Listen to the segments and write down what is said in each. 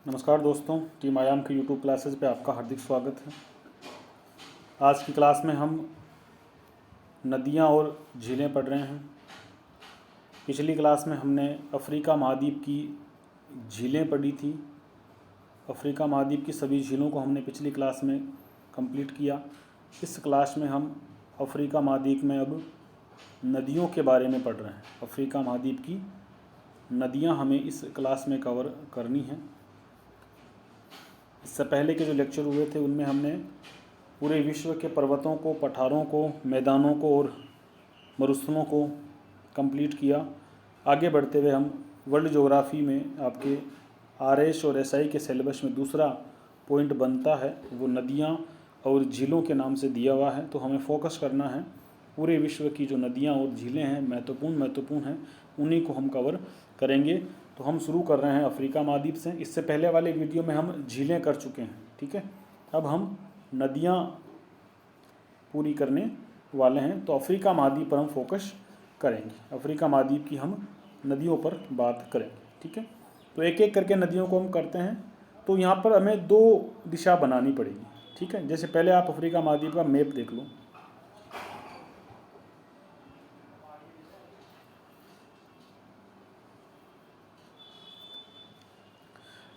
नमस्कार दोस्तों, टीम आयाम के यूट्यूब क्लासेस पे आपका हार्दिक स्वागत है। आज की क्लास में हम नदियाँ और झीलें पढ़ रहे हैं। पिछली क्लास में हमने अफ्रीका महाद्वीप की झीलें पढ़ी थी। अफ्रीका महाद्वीप की सभी झीलों को हमने पिछली क्लास में कंप्लीट किया। इस क्लास में हम अफ्रीका महाद्वीप में अब नदियों के बारे में पढ़ रहे हैं। अफ्रीका महाद्वीप की नदियाँ हमें इस क्लास में कवर करनी हैं। इससे पहले के जो लेक्चर हुए थे उनमें हमने पूरे विश्व के पर्वतों को, पठारों को, मैदानों को और मरुस्थलों को कंप्लीट किया। आगे बढ़ते हुए हम वर्ल्ड ज्योग्राफी में आपके आरएस और एसआई के सिलेबस में दूसरा पॉइंट बनता है, वो नदियाँ और झीलों के नाम से दिया हुआ है। तो हमें फोकस करना है पूरे विश्व की जो नदियाँ और झीलें हैं, महत्वपूर्ण हैं, उन्हीं को हम कवर करेंगे। तो हम शुरू कर रहे हैं अफ्रीका महाद्वीप से। इससे पहले वाले वीडियो में हम झीलें कर चुके हैं, ठीक है। अब हम नदियाँ पूरी करने वाले हैं, तो अफ्रीका महाद्वीप पर हम फोकस करेंगे। अफ्रीका महाद्वीप की हम नदियों पर बात करेंगे, ठीक है। तो एक एक करके नदियों को हम करते हैं। तो यहाँ पर हमें दो दिशा बनानी पड़ेगी, ठीक है। जैसे पहले आप अफ्रीका महाद्वीप का मैप देख लो।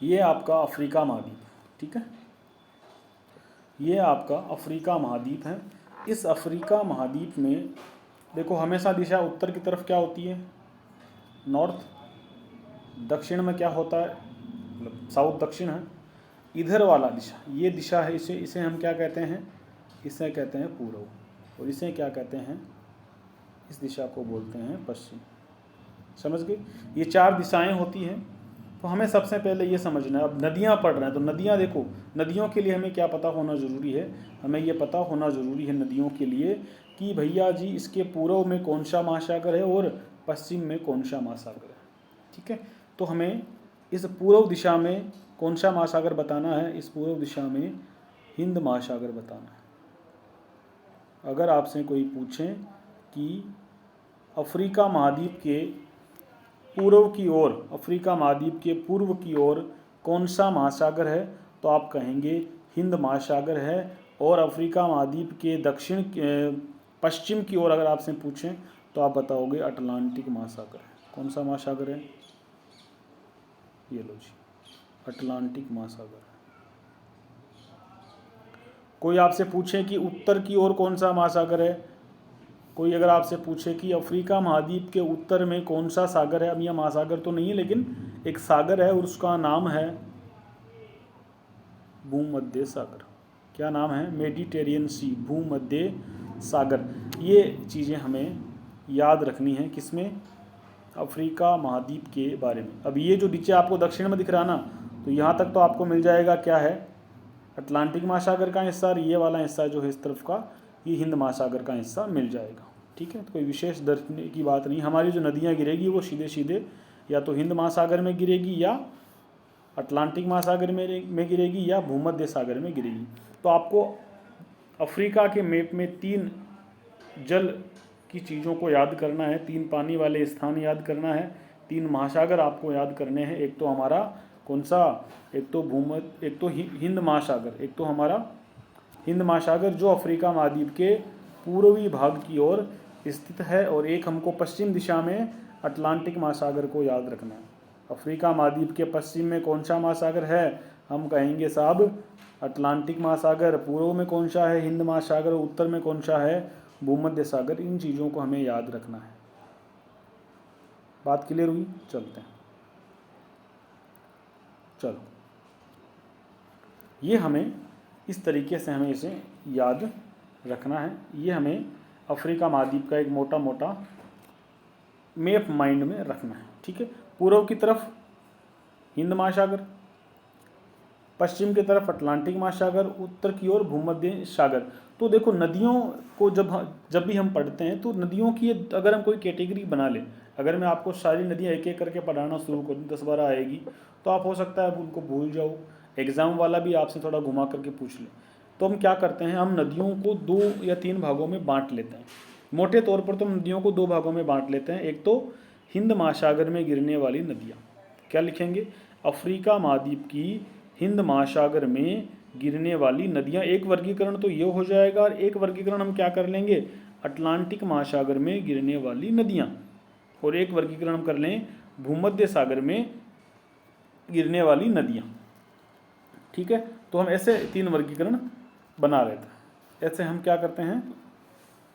ये आपका अफ्रीका महाद्वीप, ठीक है। ये आपका अफ्रीका महाद्वीप है। इस अफ्रीका महाद्वीप में देखो, हमेशा दिशा उत्तर की तरफ क्या होती है? नॉर्थ। दक्षिण में क्या होता है? मतलब साउथ दक्षिण है। इधर वाला दिशा, ये दिशा है, इसे हम क्या कहते हैं? इसे कहते हैं पूर्व। और इसे क्या कहते हैं? इस दिशा को बोलते हैं पश्चिम। समझ गए? ये चार दिशाएं होती हैं। तो हमें सबसे पहले ये समझना है। अब नदियाँ पढ़ रहे हैं तो नदियाँ देखो, नदियों के लिए हमें क्या पता होना ज़रूरी है? हमें ये पता होना ज़रूरी है नदियों के लिए कि भैया जी इसके पूर्व में कौन सा महासागर है और पश्चिम में कौन सा महासागर है, ठीक है। तो हमें इस पूर्व दिशा में कौन सा महासागर बताना है? इस पूर्व दिशा में हिंद महासागर बताना है। अगर आपसे कोई पूछे कि अफ्रीका महाद्वीप के पूर्व की ओर, अफ्रीका महाद्वीप के पूर्व की ओर कौन सा महासागर है, तो आप कहेंगे हिंद महासागर है। और अफ्रीका महाद्वीप के दक्षिण पश्चिम की ओर अगर आपसे पूछें तो आप बताओगे अटलांटिक महासागर है। कौन सा महासागर है? ये लो जी, अटलांटिक महासागर है। कोई आपसे पूछे कि उत्तर की ओर कौन सा महासागर है, कोई अगर आपसे पूछे कि अफ्रीका महाद्वीप के उत्तर में कौन सा सागर है, अब यह महासागर तो नहीं है लेकिन एक सागर है और उसका नाम है भूमध्य सागर। क्या नाम है? मेडिटेरियन सी, भूमध्य सागर। ये चीज़ें हमें याद रखनी है किसमें? अफ्रीका महाद्वीप के बारे में। अब ये जो नीचे आपको दक्षिण में दिख रहा ना, तो यहाँ तक तो आपको मिल जाएगा क्या है? अटलांटिक महासागर का हिस्सा। और ये वाला हिस्सा जो है इस तरफ का, ये हिंद महासागर का हिस्सा मिल जाएगा, ठीक है। तो कोई विशेष दर्शनीय की बात नहीं। हमारी जो नदियाँ गिरेगी वो सीधे सीधे या तो हिंद महासागर में गिरेगी, या अटलांटिक महासागर में गिरेगी, या भूमध्य सागर में गिरेगी। तो आपको अफ्रीका के मैप में तीन जल की चीज़ों को याद करना है, तीन पानी वाले स्थान याद करना है, तीन महासागर आपको याद करने हैं। एक तो हमारा कौन सा? एक तो हिंद महासागर, एक तो हमारा हिंद महासागर जो अफ्रीका महाद्वीप के पूर्वी भाग की ओर स्थित है, और एक हमको पश्चिम दिशा में अटलांटिक महासागर को याद रखना है। अफ्रीका महाद्वीप के पश्चिम में कौन सा महासागर है? हम कहेंगे साहब अटलांटिक महासागर। पूर्व में कौन सा है? हिंद महासागर। उत्तर में कौन सा है? भूमध्य सागर। इन चीज़ों को हमें याद रखना है। बात क्लियर हुई? चलते हैं, चलो। ये हमें इस तरीके से हमें इसे याद रखना है। ये हमें अफ्रीका महाद्वीप का एक मोटा मोटा मैप माइंड में रखना है, ठीक है। पूर्व की तरफ हिंद महासागर, पश्चिम की तरफ अटलांटिक महासागर, उत्तर की ओर भूमध्य सागर। तो देखो, नदियों को जब भी हम पढ़ते हैं तो नदियों की अगर हम कोई कैटेगरी बना लें, अगर मैं आपको सारी नदियाँ एक एक करके पढ़ाना शुरू करूँ, 10-12 आएगी, तो आप हो सकता है उनको भूल जाओ। एग्ज़ाम वाला भी आपसे थोड़ा घुमा करके पूछ ले। तो हम क्या करते हैं, हम नदियों को 2 या 3 भागों में बांट लेते हैं। मोटे तौर पर तो हम नदियों को 2 भागों में बांट लेते हैं। एक तो हिंद महासागर में गिरने वाली नदियाँ, क्या लिखेंगे? अफ्रीका महाद्वीप की हिंद महासागर में गिरने वाली नदियाँ। एक वर्गीकरण तो ये हो जाएगा, और एक वर्गीकरण हम क्या कर लेंगे? अटलांटिक महासागर में गिरने वाली नदियाँ, और एक वर्गीकरण हम कर लें भूमध्य सागर में गिरने वाली नदियाँ। ठीक है, तो हम ऐसे 3 वर्गीकरण बना लेते हैं। ऐसे हम क्या करते हैं?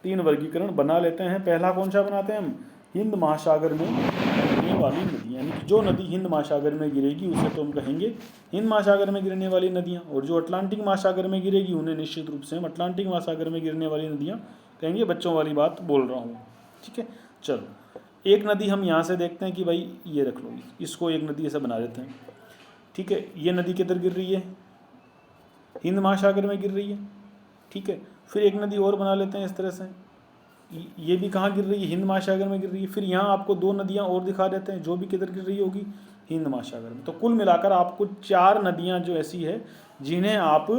3 वर्गीकरण बना लेते हैं। पहला कौन सा बनाते हैं हम? हिंद महासागर में गिरने वाली नदियाँ, यानी कि जो नदी हिंद महासागर में गिरेगी उसे तो हम कहेंगे हिंद महासागर में गिरने वाली नदियाँ, और जो अटलांटिक महासागर में गिरेगी उन्हें निश्चित रूप से हम अटलांटिक महासागर में गिरने वाली नदियाँ कहेंगे। बच्चों वाली बात बोल रहा हूँ। ठीक है, चलो एक नदी हम यहाँ से देखते हैं कि भाई ये रख लो, इसको एक नदी ऐसा बना देते हैं। ठीक है, ये नदी किधर गिर रही है? हिंद महासागर में गिर रही है। ठीक है, फिर एक नदी और बना लेते हैं इस तरह से, ये भी कहाँ गिर रही है? हिंद महासागर में गिर रही है। फिर यहाँ आपको 2 नदियाँ और दिखा देते हैं जो भी किधर गिर रही होगी? हिंद महासागर में। तो कुल मिलाकर आपको 4 नदियाँ जो ऐसी है जिन्हें आप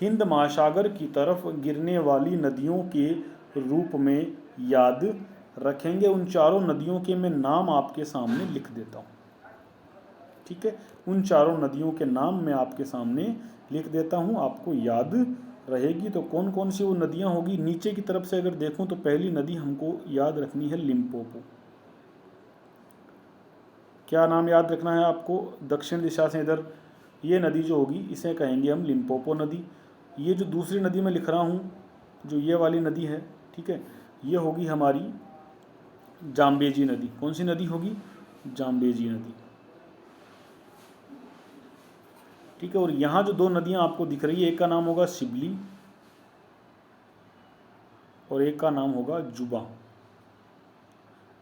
हिंद महासागर की तरफ गिरने वाली नदियों के रूप में याद रखेंगे। उन चारों नदियों के मैं नाम आपके सामने लिख देता हूँ। ठीक है, उन चारों नदियों के नाम मैं आपके सामने लिख देता हूँ, आपको याद रहेगी। तो कौन कौन सी वो नदियाँ होगी? नीचे की तरफ से अगर देखूं तो पहली नदी हमको याद रखनी है लिम्पोपो। क्या नाम याद रखना है आपको? दक्षिण दिशा से इधर ये नदी जो होगी इसे कहेंगे हम लिम्पोपो नदी। ये जो दूसरी नदी मैं लिख रहा हूँ, जो ये वाली नदी है, ठीक है, ये होगी हमारी जाम्बेजी नदी। कौन सी नदी होगी? जाम्बेजी नदी। ठीक है, और यहाँ जो 2 नदियाँ आपको दिख रही है, एक का नाम होगा सिबली और एक का नाम होगा जुबा।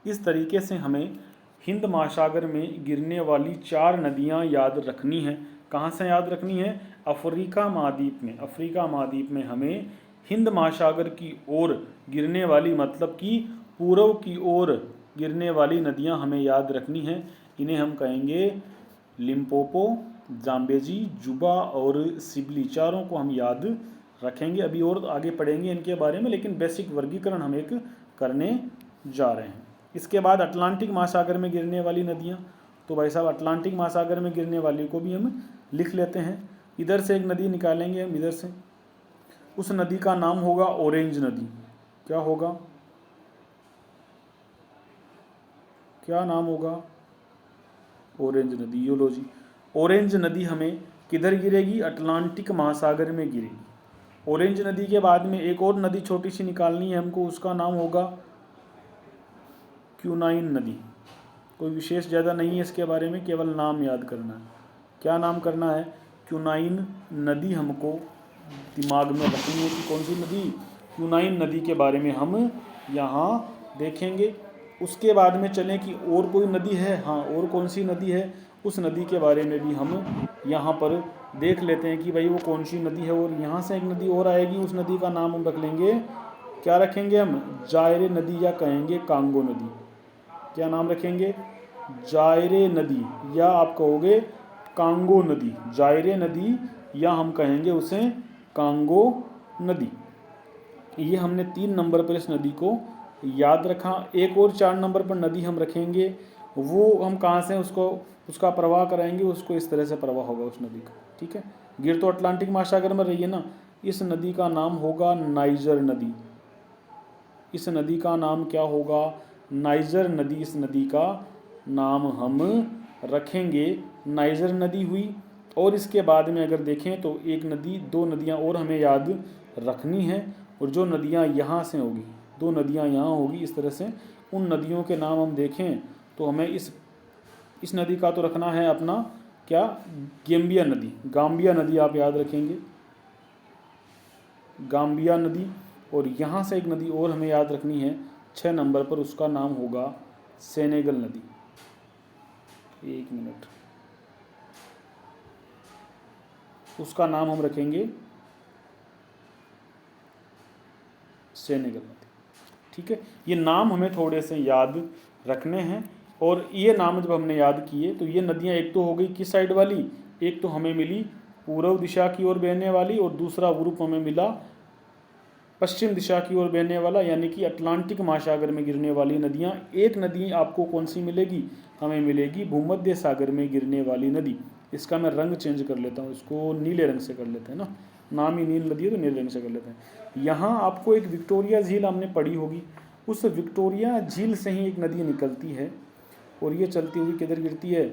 इस तरीके से हमें हिंद महासागर में गिरने वाली 4 नदियाँ याद रखनी है। कहाँ से याद रखनी है? अफ्रीका महाद्वीप में। अफ्रीका महाद्वीप में हमें हिंद महासागर की ओर गिरने वाली, मतलब कि पूर्व की ओर गिरने वाली नदियाँ हमें याद रखनी है। इन्हें हम कहेंगे लिम्पोपो, जाम्बेजी, जुबा और सिबली। चारों को हम याद रखेंगे। अभी और आगे पढ़ेंगे इनके बारे में, लेकिन बेसिक वर्गीकरण हम एक करने जा रहे हैं। इसके बाद अटलांटिक महासागर में गिरने वाली नदियाँ। तो भाई साहब अटलांटिक महासागर में गिरने वाली को भी हम लिख लेते हैं। इधर से एक नदी निकालेंगे हम, इधर से। उस नदी का नाम होगा ऑरेंज नदी। क्या होगा? क्या नाम होगा? ऑरेंज नदी। यो लो जी, ऑरेंज नदी हमें किधर गिरेगी? अटलांटिक महासागर में गिरेगी। ऑरेंज नदी के बाद में एक और नदी छोटी सी निकालनी है हमको, उसका नाम होगा क्यूनाइन नदी। कोई विशेष ज़्यादा नहीं है इसके बारे में, केवल नाम याद करना है। क्या नाम करना है? क्यूनाइन नदी हमको दिमाग में रखनी है कि कौन सी नदी? क्यूनाइन नदी के बारे में हम यहाँ देखेंगे। उसके बाद में चलें कि और कोई नदी है। हाँ, और कौन सी नदी है? उस नदी के बारे में भी हम यहाँ पर देख लेते हैं कि भाई वो कौन सी नदी है। और यहाँ से एक नदी और आएगी, उस नदी का नाम हम रख लेंगे, क्या रखेंगे हम? जायरे नदी, या कहेंगे कांगो नदी। क्या नाम रखेंगे? जायरे नदी, या आप कहोगे कांगो नदी। जायरे नदी, या हम कहेंगे उसे कांगो नदी। ये हमने 3 नंबर पर इस नदी को याद रखा। एक और 4 नंबर पर नदी हम रखेंगे, वो हम कहाँ से उसका प्रवाह कराएंगे, उसको इस तरह से प्रवाह होगा उस नदी का। ठीक है, गिर तो अटलांटिक महासागर में रही है ना। इस नदी का नाम होगा नाइजर नदी। इस नदी का नाम क्या होगा? नाइजर नदी। इस नदी का नाम हम रखेंगे नाइजर नदी हुई। और इसके बाद में अगर देखें तो एक नदी, 2 नदियाँ और हमें याद रखनी है, और जो नदियाँ यहाँ से होगी, 2 नदियाँ यहाँ होगी इस तरह से। उन नदियों के नाम हम देखें तो हमें इस नदी का तो रखना है अपना क्या? गैम्बिया नदी। गाम्बिया नदी आप याद रखेंगे, गाम्बिया नदी। और यहाँ से एक नदी और हमें याद रखनी है 6 नंबर पर, उसका नाम होगा सेनेगल नदी। 1 मिनट, उसका नाम हम रखेंगे सेनेगल नदी। ठीक है, ये नाम हमें थोड़े से याद रखने हैं। और ये नाम जब हमने याद किए तो ये नदियाँ एक तो हो गई किस साइड वाली? एक तो हमें मिली पूर्व दिशा की ओर बहने वाली, और दूसरा ग्रुप हमें मिला पश्चिम दिशा की ओर बहने वाला, यानी कि अटलांटिक महासागर में गिरने वाली नदियाँ। एक नदी आपको कौन सी मिलेगी? हमें मिलेगी भूमध्य सागर में गिरने वाली नदी। इसका मैं रंग चेंज कर लेता हूँ, इसको नीले रंग से कर लेते हैं ना, नाम ही नील नदी है तो नीले रंग से कर लेते हैं। यहाँ आपको एक विक्टोरिया झील हमने पढ़ी होगी, उस विक्टोरिया झील से ही एक नदी निकलती है और ये चलती हुई किधर गिरती है,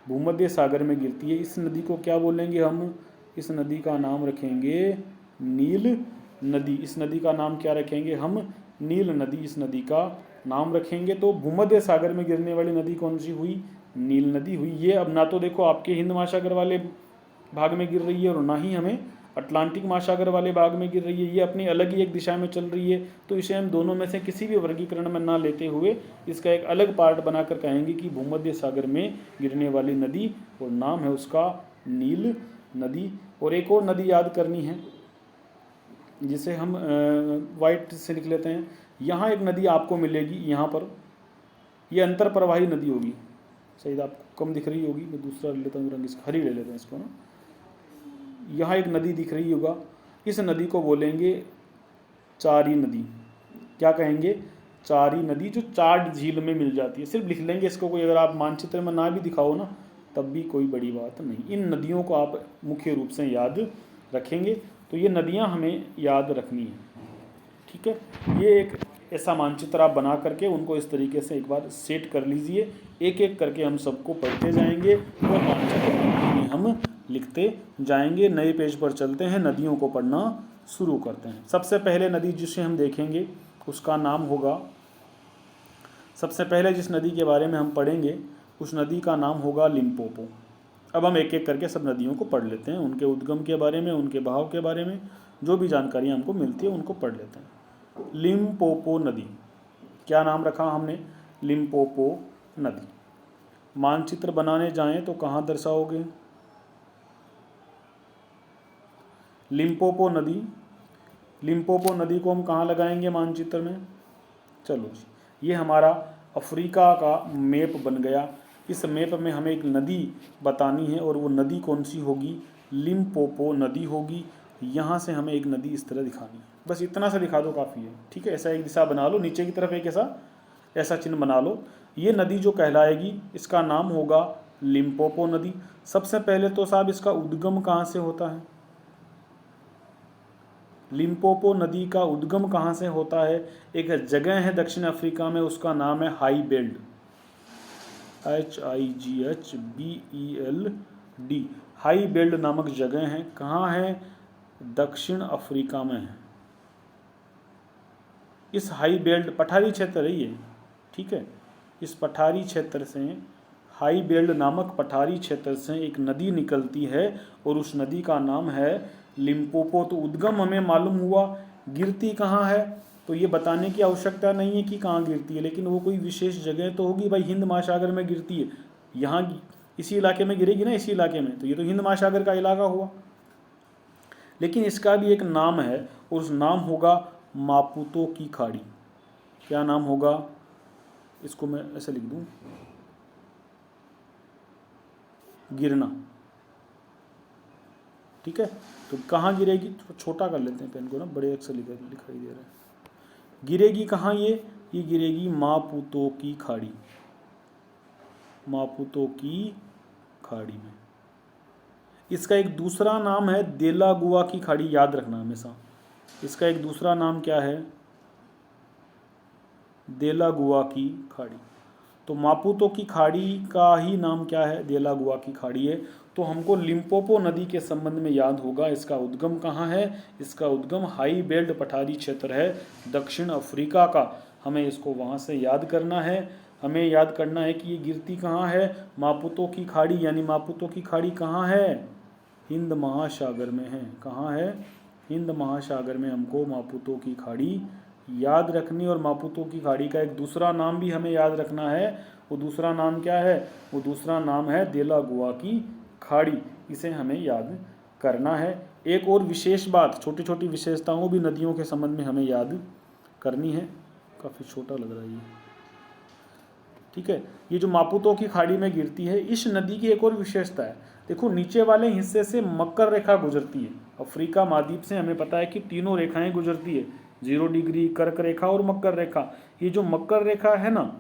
भूमध्य सागर में गिरती है। इस नदी को क्या बोलेंगे हम, इस नदी का नाम रखेंगे नील नदी। इस नदी का नाम क्या रखेंगे हम, नील नदी इस नदी का नाम रखेंगे। तो भूमध्य सागर में गिरने वाली नदी कौन सी हुई, नील नदी हुई। ये अब ना तो देखो आपके हिंद महासागर वाले भाग में गिर रही है और ना ही हमें अटलांटिक महासागर वाले भाग में गिर रही है, ये अपनी अलग ही एक दिशा में चल रही है। तो इसे हम दोनों में से किसी भी वर्गीकरण में ना लेते हुए इसका एक अलग पार्ट बनाकर कहेंगे कि भूमध्य सागर में गिरने वाली नदी और नाम है उसका नील नदी। और एक और नदी याद करनी है जिसे हम वाइट से लिख लेते हैं। यहाँ एक नदी आपको मिलेगी, यहाँ पर ये अंतर प्रवाही नदी होगी, शायद आपको कम दिख रही होगी, मैं दूसरा ले लेता हूँ रंग, इसका हरी ले लेते हैं इसको ना। यहाँ एक नदी दिख रही होगा, इस नदी को बोलेंगे चारी नदी। क्या कहेंगे, चारी नदी, जो चार झील में मिल जाती है। सिर्फ लिख लेंगे इसको, कोई अगर आप मानचित्र में ना भी दिखाओ ना तब भी कोई बड़ी बात नहीं। इन नदियों को आप मुख्य रूप से याद रखेंगे, तो ये नदियाँ हमें याद रखनी है, ठीक है। ये एक ऐसा मानचित्र आप बना करके उनको इस तरीके से एक बार सेट कर लीजिए, एक एक करके हम सबको पढ़ते जाएंगे और मानचित्र में हम लिखते जाएंगे। नए पेज पर चलते हैं, नदियों को पढ़ना शुरू करते हैं। सबसे पहले नदी जिसे हम देखेंगे उसका नाम होगा, सबसे पहले जिस नदी के बारे में हम पढ़ेंगे उस नदी का नाम होगा लिम्पोपो। अब हम एक एक करके सब नदियों को पढ़ लेते हैं, उनके उद्गम के बारे में, उनके बहाव के बारे में जो भी जानकारियाँ हमको मिलती है उनको पढ़ लेते हैं। लिम्पोपो नदी, क्या नाम रखा हमने, लिम्पोपो नदी। मानचित्र बनाने जाएं तो कहाँ दर्शाओगे, लिम्पोपो नदी। लिम्पोपो नदी को हम कहाँ लगाएंगे मानचित्र में, चलो जी, ये हमारा अफ्रीका का मैप बन गया। इस मैप में हमें एक नदी बतानी है और वो नदी कौन सी होगी, लिम्पोपो नदी होगी। यहाँ से हमें एक नदी इस तरह दिखानी है, बस इतना सा दिखा दो काफ़ी है, ठीक है। ऐसा एक दिशा बना लो, नीचे की तरफ एक ऐसा चिन्ह बना लो। ये नदी जो कहलाएगी इसका नाम होगा लिम्पोपो नदी। सबसे पहले तो साहब इसका उद्गम कहाँ से होता है, लिम्पोपो नदी का उद्गम कहाँ से होता है। एक जगह है दक्षिण अफ्रीका में, उसका नाम है हाई बेल्ड, HIGHBELD, हाई बेल्ड नामक जगह है। कहाँ है, दक्षिण अफ्रीका में है। इस हाई बेल्ड पठारी क्षेत्र है ये, ठीक है। इस पठारी क्षेत्र से, हाई बेल्ड नामक पठारी क्षेत्र से एक नदी निकलती है और उस नदी का नाम है लिम्पोपो। तो उद्गम हमें मालूम हुआ, गिरती कहाँ है तो ये बताने की आवश्यकता नहीं है कि कहाँ गिरती है, लेकिन वो कोई विशेष जगह तो होगी, भाई हिंद महासागर में गिरती है, यहाँ इसी इलाके में गिरेगी ना, इसी इलाके में, तो ये तो हिंद महासागर का इलाका हुआ। लेकिन इसका भी एक नाम है और उस नाम होगा मापुतो की खाड़ी। क्या नाम होगा, इसको मैं ऐसे लिख दूं, गिरना, ठीक है। तो कहाँ गिरेगी, छोटा कर लेते हैं पेन को ना, बड़े अक्षर दिखाई दे रहा है। गिरेगी कहाँ ये गिरेगी मापुतो की खाड़ी, मापुतो की खाड़ी में। इसका एक दूसरा नाम है देलागुआ की खाड़ी, याद रखना हमेशा। इसका एक दूसरा नाम क्या है, देलागुआ की खाड़ी। तो मापुतो की खाड़ी का ही नाम क्या है, देलागुआ की खाड़ी है। तो हमको लिम्पोपो नदी के संबंध में याद होगा, इसका उद्गम कहाँ है, इसका उद्गम हाई बेल्ट पठारी क्षेत्र है दक्षिण अफ्रीका का। हमें इसको वहाँ से याद करना है। हमें याद करना है कि ये गिरती कहाँ है, मापुतो की खाड़ी, यानी मापुतो की खाड़ी कहाँ है, हिंद महासागर में है। कहाँ है, हिंद महासागर में हमको मापुतो की खाड़ी याद रखनी। और मापुतो की खाड़ी का एक दूसरा नाम भी हमें याद रखना है। वो दूसरा नाम क्या है, वो दूसरा नाम है देलागुआ की खाड़ी। इसे हमें याद करना है। एक और विशेष बात, छोटी छोटी विशेषताओं भी नदियों के संबंध में हमें याद करनी है। काफ़ी छोटा लग रहा है ये, ठीक है। ये जो मापुतो की खाड़ी में गिरती है, इस नदी की एक और विशेषता है, देखो नीचे वाले हिस्से से मकर रेखा गुजरती है। अफ्रीका महाद्वीप से हमें पता है कि तीनों रेखाएं गुजरती है, 0 डिग्री, कर्क रेखा और मकर रेखा। ये जो मकर रेखा है ना,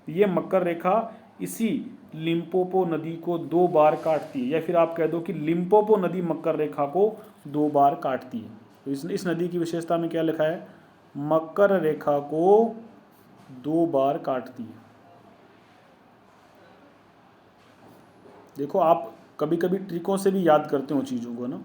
ये मकर रेखा इसी लिम्पोपो नदी को 2 बार काटती है, या फिर आप कह दो कि लिम्पोपो नदी मकर रेखा को 2 बार काटती है। तो इस नदी की विशेषता में क्या लिखा है, मकर रेखा को 2 बार काटती है। देखो आप कभी कभी ट्रिकों से भी याद करते हो चीज़ों को ना,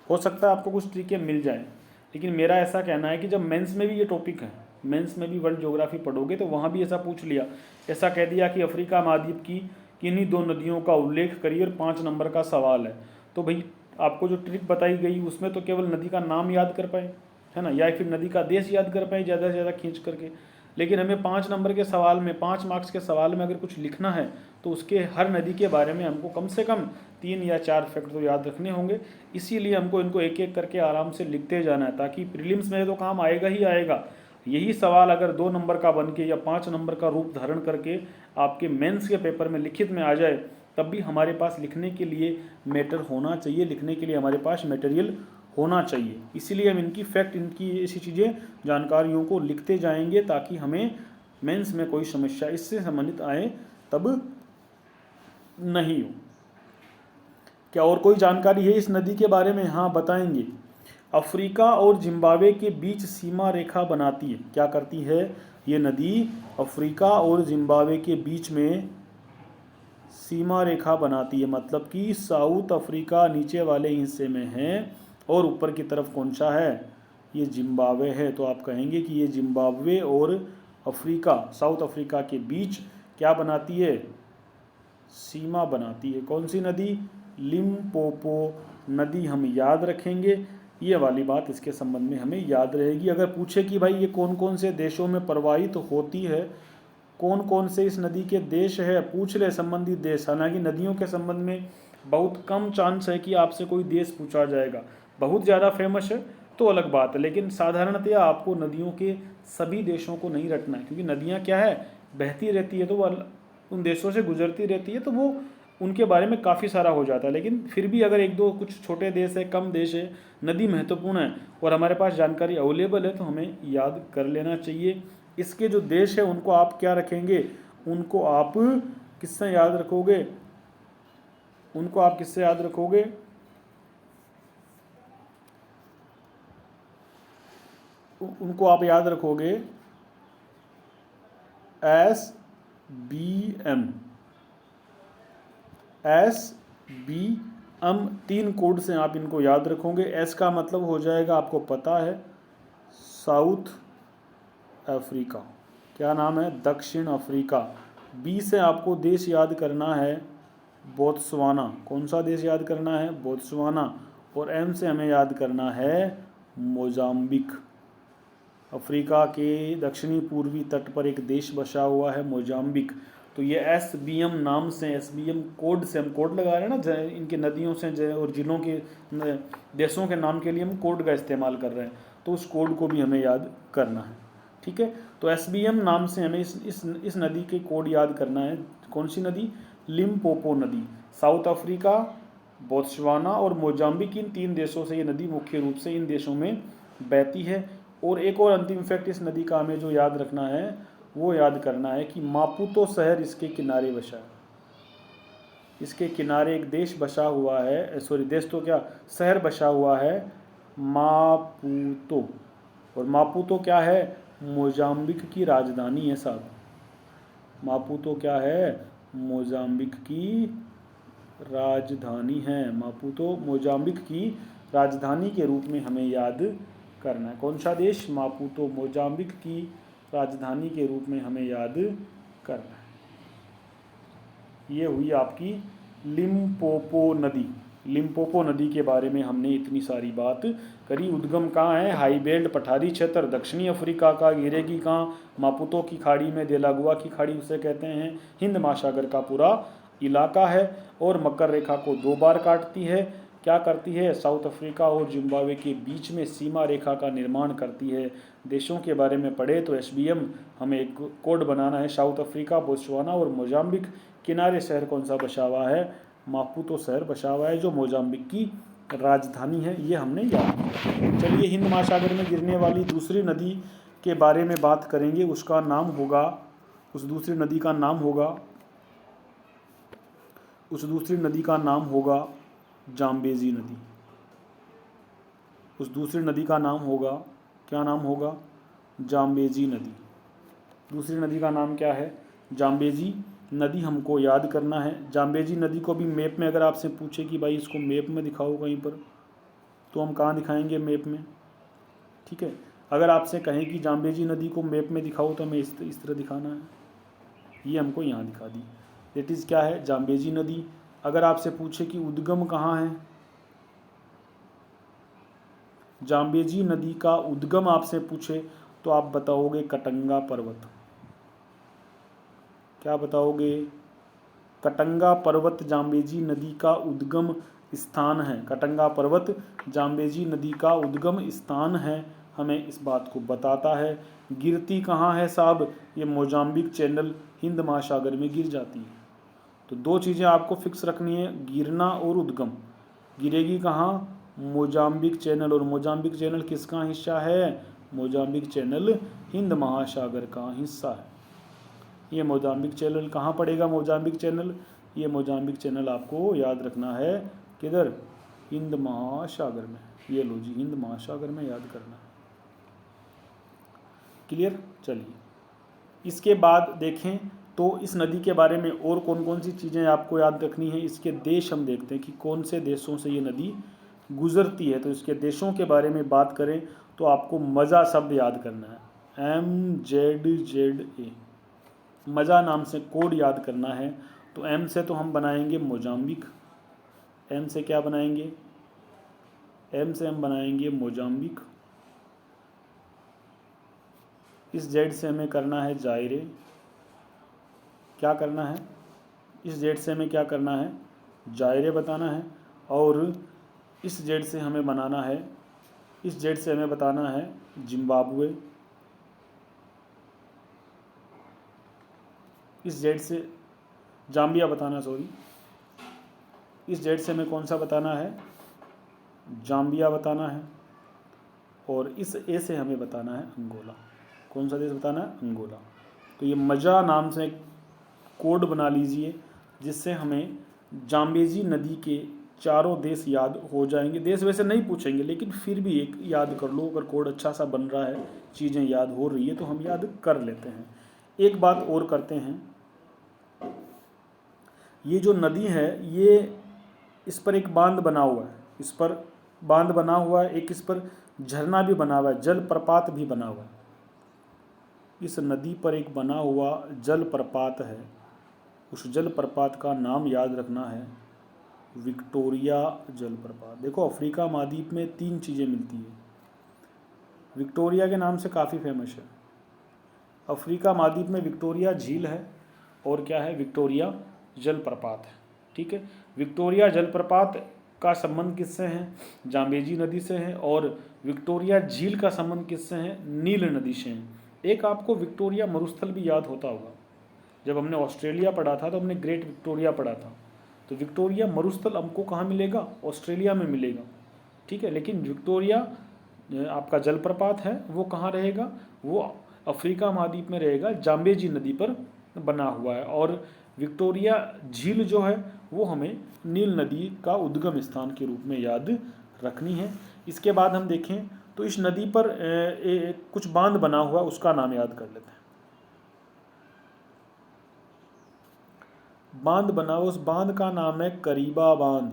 हो सकता है आपको कुछ ट्रिकें मिल जाए, लेकिन मेरा ऐसा कहना है कि जब मेंस में भी ये टॉपिक है, मेंस में भी वर्ल्ड ज्योग्राफी पढ़ोगे तो वहाँ भी ऐसा पूछ लिया, ऐसा कह दिया कि अफ्रीका महाद्वीप की किन्हीं 2 नदियों का उल्लेख करिए और 5 नंबर का सवाल है, तो भाई आपको जो ट्रिक बताई गई उसमें तो केवल नदी का नाम याद कर पाए, है ना, या फिर नदी का देश याद कर पाए ज़्यादा से ज़्यादा खींच करके। लेकिन हमें 5 नंबर के सवाल में, 5 मार्क्स के सवाल में अगर कुछ लिखना है तो उसके हर नदी के बारे में हमको कम से कम 3 या 4 फैक्ट तो याद रखने होंगे। इसीलिए हमको इनको एक एक करके आराम से लिखते जाना है, ताकि प्रीलिम्स में तो काम आएगा ही आएगा। यही सवाल अगर 2 नंबर का बन के या 5 नंबर का रूप धारण करके आपके मेंस के पेपर में लिखित में आ जाए, तब भी हमारे पास लिखने के लिए मैटर होना चाहिए, लिखने के लिए हमारे पास मटेरियल होना चाहिए। इसीलिए हम इनकी फैक्ट, इनकी ऐसी चीज़ें, जानकारियों को लिखते जाएंगे ताकि हमें मेंस में कोई समस्या इससे संबंधित आए तब नहीं हो। क्या और कोई जानकारी है इस नदी के बारे में? हाँ बताएंगे। अफ्रीका और जिम्बाब्वे के बीच सीमा रेखा बनाती है। क्या करती है ये नदी? अफ्रीका और जिम्बाब्वे के बीच में सीमा रेखा बनाती है, मतलब कि साउथ अफ्रीका नीचे वाले हिस्से में है और ऊपर की तरफ कौन सा है? ये जिम्बाब्वे है। तो आप कहेंगे कि ये जिम्बाब्वे और अफ्रीका, साउथ अफ्रीका के बीच क्या बनाती है? सीमा बनाती है। कौन सी नदी? लिम्पोपो नदी हम याद रखेंगे। ये वाली बात इसके संबंध में हमें याद रहेगी। अगर पूछे कि भाई ये कौन कौन से देशों में प्रवाहित होती है, कौन कौन से इस नदी के देश है, पूछ ले संबंधित देश। हालांकि नदियों के संबंध में बहुत कम चांस है कि आपसे कोई देश पूछा जाएगा। बहुत ज़्यादा फेमस है तो अलग बात है, लेकिन साधारणतया आपको नदियों के सभी देशों को नहीं रटना है, क्योंकि नदियाँ क्या है, बहती रहती है, तो वो उन देशों से गुजरती रहती है, तो वो उनके बारे में काफ़ी सारा हो जाता है। लेकिन फिर भी अगर 1-2 कुछ छोटे देश है, कम देश है, नदी महत्वपूर्ण है और हमारे पास जानकारी अवेलेबल है, तो हमें याद कर लेना चाहिए। इसके जो देश है उनको आप क्या रखेंगे? उनको आप किससे याद रखोगे? उनको आप किससे याद रखोगे? उनको आप याद रखोगे SBM। SBM 3 कोड से आप इनको याद रखोगे। S का मतलब हो जाएगा, आपको पता है, साउथ अफ्रीका। क्या नाम है? दक्षिण अफ्रीका। B से आपको देश याद करना है बोत्सवाना। कौन सा देश याद करना है? बोत्सवाना। और M से हमें याद करना है मोजाम्बिक। अफ्रीका के दक्षिणी पूर्वी तट पर एक देश बसा हुआ है, मोजाम्बिक। तो ये SBM नाम से, SBM कोड से हम कोड लगा रहे हैं ना, इनके नदियों से और जिलों के, देशों के नाम के लिए हम कोड का इस्तेमाल कर रहे हैं, तो उस कोड को भी हमें याद करना है। ठीक है, तो SBM नाम से हमें इस नदी के कोड याद करना है। कौन सी नदी? लिम्पोपो नदी। साउथ अफ्रीका, बोत्सवाना और मोजाम्बिक, इन 3 देशों से ये नदी मुख्य रूप से इन देशों में बहती है। और एक और अंतिम फैक्ट इस नदी का हमें जो याद रखना है, वो याद करना है कि मापुतो शहर इसके किनारे बसा है। इसके किनारे एक देश बसा हुआ है, सॉरी देश तो क्या, शहर बसा हुआ है, मापुतो। और मापुतो क्या है? मोजाम्बिक की राजधानी है साहब। मापुतो क्या है? मोजाम्बिक की राजधानी है। मापुतो मोजाम्बिक की राजधानी के रूप में हमें याद करना है। कौन सा देश? मापुतो, मोजाम्बिक की राजधानी के रूप में हमें याद करना है। ये हुई आपकी लिम्पोपो नदी। लिम्पोपो नदी के बारे में हमने इतनी सारी बात करी। उद्गम कहाँ है? हाई बेल्ट पठारी क्षेत्र, दक्षिणी अफ्रीका का। गिरेगी कहाँ? मापुतो की खाड़ी में, देलागुआ की खाड़ी उसे कहते हैं। हिंद महासागर का पूरा इलाका है। और मकर रेखा को 2 बार काटती है। क्या करती है? साउथ अफ्रीका और जिम्बाब्वे के बीच में सीमा रेखा का निर्माण करती है। देशों के बारे में पढ़े तो SBM हमें एक कोड बनाना है। साउथ अफ्रीका, बोत्सवाना और मोजाम्बिक। किनारे शहर कौन सा बसा हुआ है? मापुतो शहर बसा हुआ है, जो मोजाम्बिक की राजधानी है। ये हमने याद किया। चलिए हिंद महासागर में गिरने वाली दूसरी नदी के बारे में बात करेंगे। उसका नाम होगा उस दूसरी नदी का नाम होगा, उस दूसरी नदी का नाम होगा जाम्बेजी नदी। उस दूसरी नदी का नाम होगा, क्या नाम होगा? जाम्बेजी नदी। दूसरी नदी का नाम क्या है? जाम्बेजी नदी हमको याद करना है। जाम्बेजी नदी को भी मैप में अगर आपसे पूछे कि भाई इसको मैप में दिखाओ कहीं पर, तो हम कहाँ दिखाएंगे? मैप में। ठीक है, अगर आपसे कहें कि जाम्बेजी नदी को मैप में दिखाओ तो हमें इस तरह दिखाना है, ये हमको यहाँ दिखा दी। दैट इज़ क्या है? जाम्बेजी नदी। अगर आपसे पूछे कि उद्गम कहाँ है, जाम्बेजी नदी का उद्गम आपसे पूछे तो आप बताओगे कटंगा पर्वत। क्या बताओगे? कटंगा पर्वत जाम्बेजी नदी का उद्गम स्थान है। कटंगा पर्वत जाम्बेजी नदी का उद्गम स्थान है, हमें इस बात को बताता है। गिरती कहाँ है साहब? ये मोजाम्बिक चैनल हिंद महासागर में गिर जाती है। तो दो चीज़ें आपको फिक्स रखनी है, गिरना और उद्गम। गिरेगी कहाँ? Mozambique channel. और मोजाम्बिक चैनल किसका हिस्सा है? मोजाम्बिक चैनल हिंद महासागर का हिस्सा है। ये मोजाम्बिक चैनल कहाँ पड़ेगा? मोजाम्बिक चैनल, ये मोजाम्बिक चैनल आपको याद रखना है किधर? हिंद महासागर में। ये लो जी, हिंद महासागर में याद करना है। क्लियर? चलिए, इसके बाद देखें तो इस नदी के बारे में और कौन कौन सी चीज़ें आपको याद रखनी है। इसके देश हम देखते हैं कि कौन से देशों से ये नदी गुजरती है। तो इसके देशों के बारे में बात करें तो आपको मज़ा शब्द याद करना है, MZZA। मज़ा नाम से कोड याद करना है। तो M से तो हम बनाएंगे मोजाम्बिक। M से क्या बनाएंगे? M से हम बनाएंगे मोजाम्बिक। इस Z से हमें करना है जायरे। क्या करना है? इस Z से हमें क्या करना है? जायरे बताना है। और इस Z से हमें बनाना है, इस Z से हमें बताना है जिम्बाब्वे। इस Z से जाम्बिया बताना, सॉरी। इस Z से हमें कौन सा बताना है? जाम्बिया बताना है। और इस A से हमें बताना है अंगोला। कौन सा देश बताना है? अंगोला। तो ये मजा नाम से एक कोड बना लीजिए जिससे हमें जाम्बेजी नदी के चारों देश याद हो जाएंगे। देश वैसे नहीं पूछेंगे लेकिन फिर भी एक याद कर लो, अगर कोड अच्छा सा बन रहा है, चीज़ें याद हो रही है तो हम याद कर लेते हैं। एक बात और करते हैं, ये जो नदी है ये, इस पर एक बांध बना हुआ है, इस पर बांध बना हुआ है, एक इस पर झरना भी बना हुआ है, जल प्रपात भी बना हुआ है। इस नदी पर एक बना हुआ जल प्रपात है, उस जल प्रपात का नाम याद रखना है विक्टोरिया जल प्रपात। देखो अफ्रीका महाद्वीप में 3 चीज़ें मिलती है, विक्टोरिया के नाम से काफ़ी फेमस है। अफ्रीका महाद्वीप में विक्टोरिया झील है और क्या है? विक्टोरिया जलप्रपात है। ठीक है, विक्टोरिया जलप्रपात का संबंध किससे है? जाम्बेजी नदी से है। और विक्टोरिया झील का संबंध किससे है? नील नदी से है। एक आपको विक्टोरिया मरुस्थल भी याद होता होगा, जब हमने ऑस्ट्रेलिया पढ़ा था तो हमने ग्रेट विक्टोरिया पढ़ा था। तो विक्टोरिया मरुस्थल हमको कहाँ मिलेगा? ऑस्ट्रेलिया में मिलेगा। ठीक है, लेकिन विक्टोरिया आपका जलप्रपात है वो कहाँ रहेगा? वो अफ्रीका महाद्वीप में रहेगा, जाम्बेजी नदी पर बना हुआ है। और विक्टोरिया झील जो है वो हमें नील नदी का उद्गम स्थान के रूप में याद रखनी है। इसके बाद हम देखें तो इस नदी पर कुछ बांध बना हुआ, उसका नाम याद कर लेते हैं। बांध बना, उस बांध का नाम है करीबा बांध।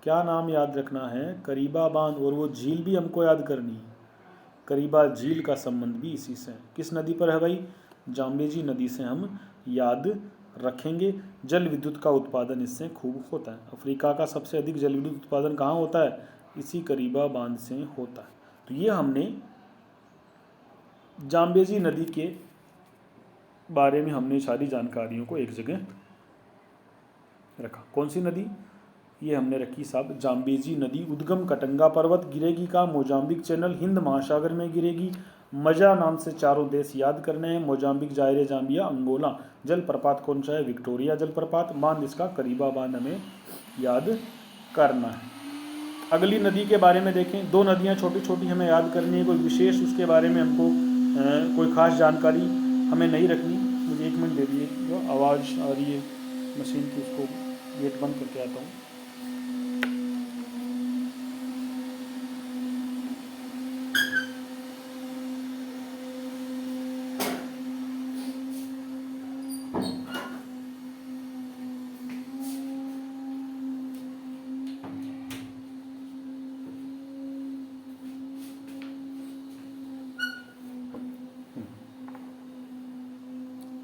क्या नाम याद रखना है? करीबा बांध। और वो झील भी हमको याद करनी है, करीबा झील का संबंध भी इसी से है। किस नदी पर है भाई? जाम्बेजी नदी से हम याद रखेंगे। जल विद्युत का उत्पादन इससे खूब होता है। अफ्रीका का सबसे अधिक जल विद्युत उत्पादन कहाँ होता है? इसी करीबा बांध से होता है। तो ये हमने जाम्बेजी नदी के बारे में हमने सारी जानकारियों को एक जगह रखा। कौन सी नदी? ये हमने रखी साहब जाम्बेजी नदी। उद्गम कटंगा पर्वत, गिरेगी का मोजाम्बिक चैनल, हिंद महासागर में गिरेगी। मजा नाम से चारों देश याद करने हैं, मोजाम्बिक, जायरे, जाम्बिया, अंगोला। जल प्रपात कौन सा है? विक्टोरिया जल प्रपात। बांध इसका करीबा बांध हमें याद करना है। अगली नदी के बारे में देखें, 2 नदियाँ छोटी छोटी हमें याद करनी है, कोई विशेष उसके बारे में हमको कोई खास जानकारी हमें नहीं रखनी। मुझे 1 मिनट दे दिए, जो आवाज़ आ रही है मशीन की उसको गेट बंद करके आता हूँ।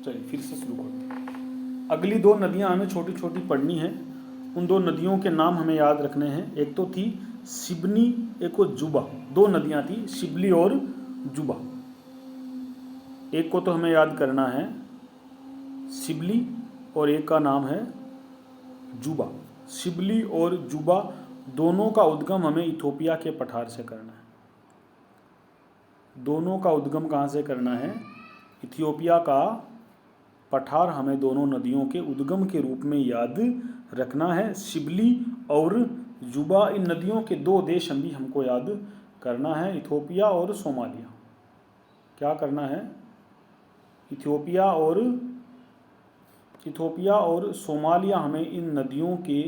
चलिए फिर से शुरू करते हैं। अगली 2 नदियाँ हमें छोटी छोटी पढ़नी हैं। उन 2 नदियों के नाम हमें याद रखने हैं। एक तो थी सिबनी, एक और जुबा। 2 नदियाँ थी, शिबली और जुबा। एक को तो हमें याद करना है शिबली, और एक का नाम है जुबा। शिबली और जुबा दोनों का उद्गम हमें इथोपिया के पठार से करना है। दोनों का उद्गम कहाँ से करना है? इथियोपिया का पठार हमें दोनों नदियों के उद्गम के रूप में याद रखना है। शिबली और जुबा, इन नदियों के 2 देश हम भी हमको याद करना है, इथियोपिया और सोमालिया। क्या करना है? इथियोपिया और सोमालिया हमें इन नदियों के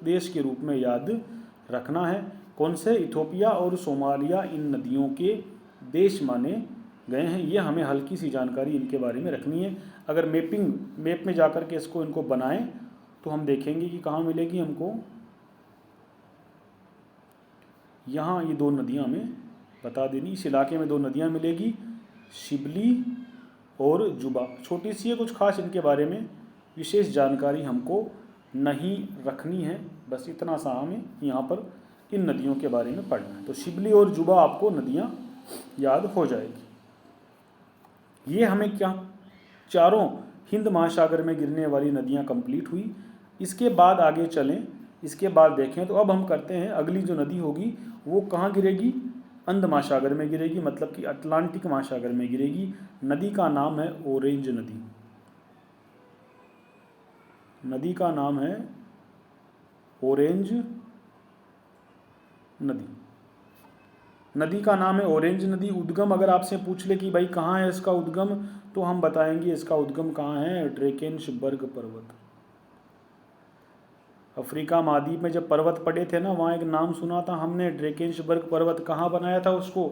देश के रूप में याद रखना है। कौन से? इथियोपिया और सोमालिया इन नदियों के देश माने गए हैं। ये हमें हल्की सी जानकारी इनके बारे में रखनी है। अगर मैप में जाकर के इनको बनाएं तो हम देखेंगे कि कहाँ मिलेगी हमको। यहाँ ये 2 नदियाँ हमें बता देनी। इस इलाके में 2 नदियाँ मिलेगी, शिबली और जुबा। छोटी सी है, कुछ खास इनके बारे में विशेष जानकारी हमको नहीं रखनी है। बस इतना सा हमें यहाँ पर इन नदियों के बारे में पढ़ना है। तो शिबली और जुबा आपको नदियाँ याद हो जाएगी। ये हमें क्या, चारों हिंद महासागर में गिरने वाली नदियाँ कंप्लीट हुई। इसके बाद आगे चलें, इसके बाद देखें तो अब हम करते हैं अगली जो नदी होगी वो कहाँ गिरेगी? अंध महासागर में गिरेगी, मतलब कि अटलांटिक महासागर में गिरेगी। नदी का नाम है ऑरेंज नदी। नदी का नाम है ऑरेंज नदी। नदी का नाम है ऑरेंज नदी। उद्गम अगर आपसे पूछ ले कि भाई कहाँ है इसका उद्गम, तो हम बताएंगे इसका उद्गम कहाँ है? ड्रेकेंसबर्ग पर्वत। अफ्रीका महाद्वीप में जब पर्वत पड़े थे ना, वहाँ एक नाम सुना था हमने, ड्रेकेंसबर्ग पर्वत। कहाँ बनाया था उसको?